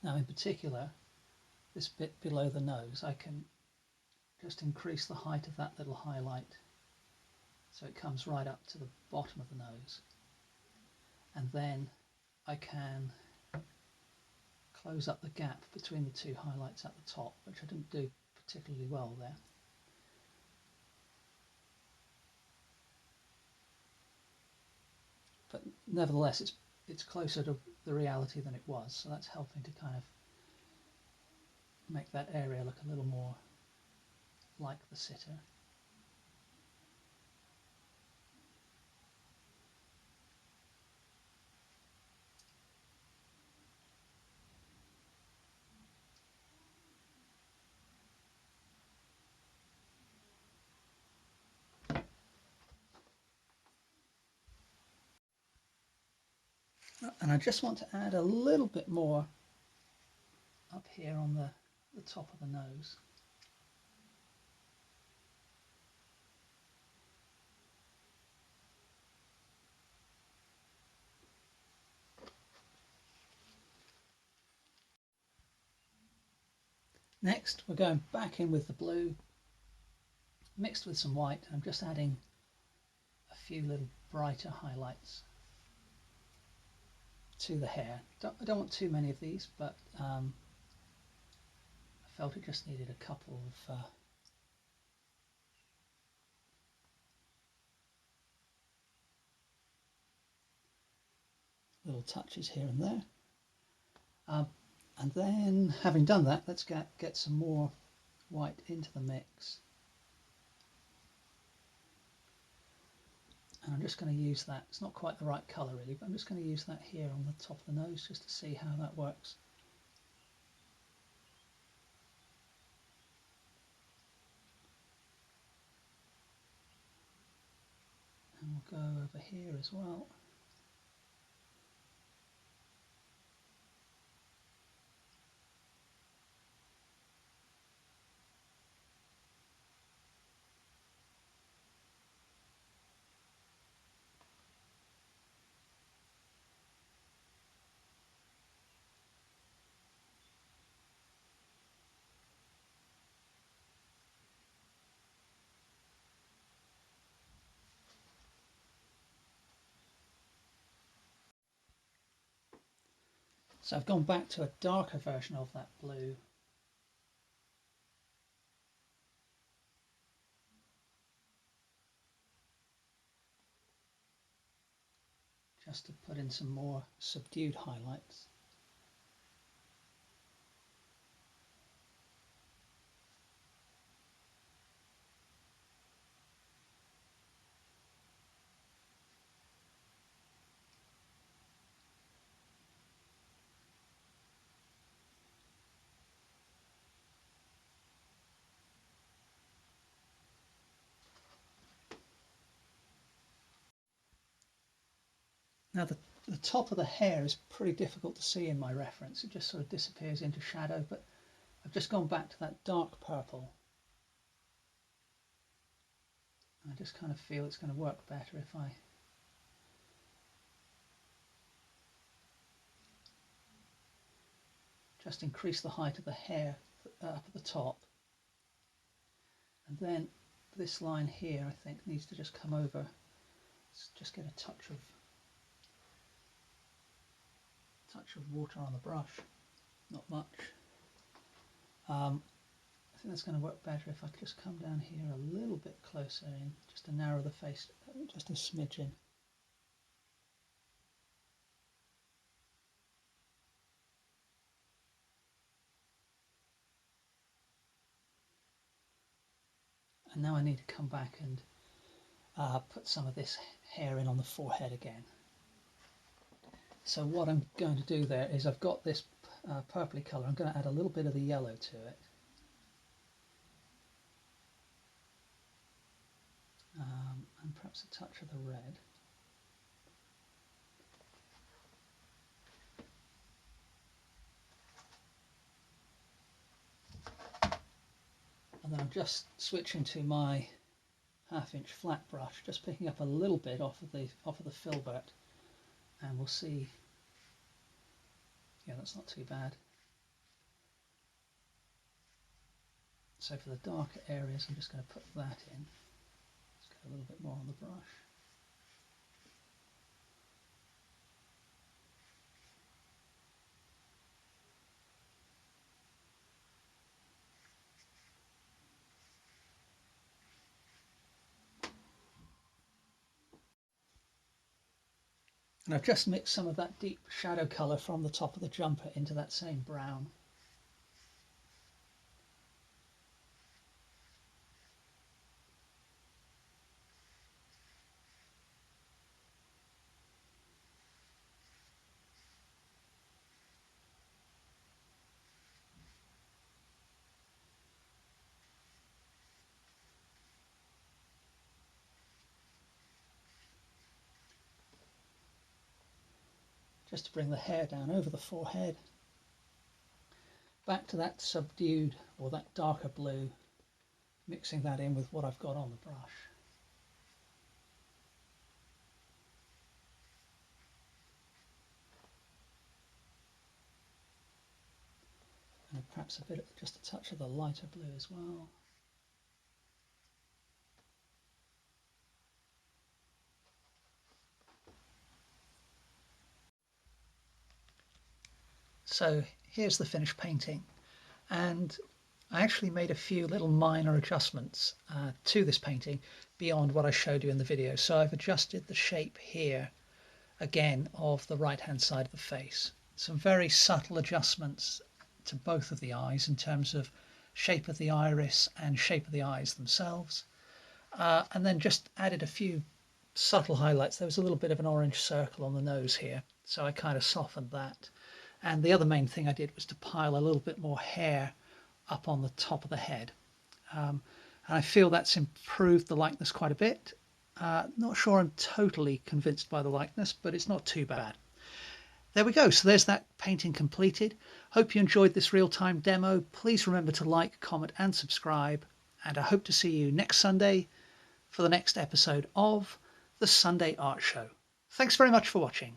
Now in particular, this bit below the nose, I can just increase the height of that little highlight so it comes right up to the bottom of the nose. And then I can close up the gap between the two highlights at the top, which I didn't do particularly well there. But nevertheless, it's closer to the reality than it was, so that's helping to kind of make that area look a little more like the sitter. And I just want to add a little bit more up here on the top of the nose. Next, we're going back in with the blue, mixed with some white. I'm just adding a few little brighter highlights to the hair. I don't want too many of these, but I felt it just needed a couple of little touches here and there. And then, having done that, let's get some more white into the mix. And I'm just going to use that. It's not quite the right colour really, but I'm just going to use that here on the top of the nose just to see how that works go over here as well. So I've gone back to a darker version of that blue. Just to put in some more subdued highlights. Now the top of the hair is pretty difficult to see in my reference. It just sort of disappears into shadow, but I've just gone back to that dark purple. I just kind of feel it's going to work better if I just increase the height of the hair up at the top. And then this line here, I think, needs to just come over. Let's just get a touch of water on the brush, not much. I think that's going to work better if I could just come down here a little bit closer in, just to narrow the face just a smidgen. And now I need to come back and put some of this hair in on the forehead again. So what I'm going to do there is I've got this purpley colour. I'm going to add a little bit of the yellow to it. And perhaps a touch of the red. And then I'm just switching to my 1/2 inch flat brush, just picking up a little bit off of the filbert, and we'll see. Yeah, that's not too bad. So for the darker areas, I'm just going to put that in. Let's get a little bit more on the brush. And I've just mixed some of that deep shadow colour from the top of the jumper into that same brown. Just to bring the hair down over the forehead. Back to that subdued or that darker blue, mixing that in with what I've got on the brush. And perhaps just a touch of the lighter blue as well. So here's the finished painting, and I actually made a few little minor adjustments to this painting beyond what I showed you in the video. So I've adjusted the shape here again of the right hand side of the face. Some very subtle adjustments to both of the eyes in terms of shape of the iris and shape of the eyes themselves, and then just added a few subtle highlights. There was a little bit of an orange circle on the nose here, so I kind of softened that. And the other main thing I did was to pile a little bit more hair up on the top of the head. And I feel that's improved the likeness quite a bit. Not sure I'm totally convinced by the likeness, but it's not too bad. There we go. So there's that painting completed. Hope you enjoyed this real-time demo. Please remember to like, comment and subscribe. And I hope to see you next Sunday for the next episode of the Sunday Art Show. Thanks very much for watching.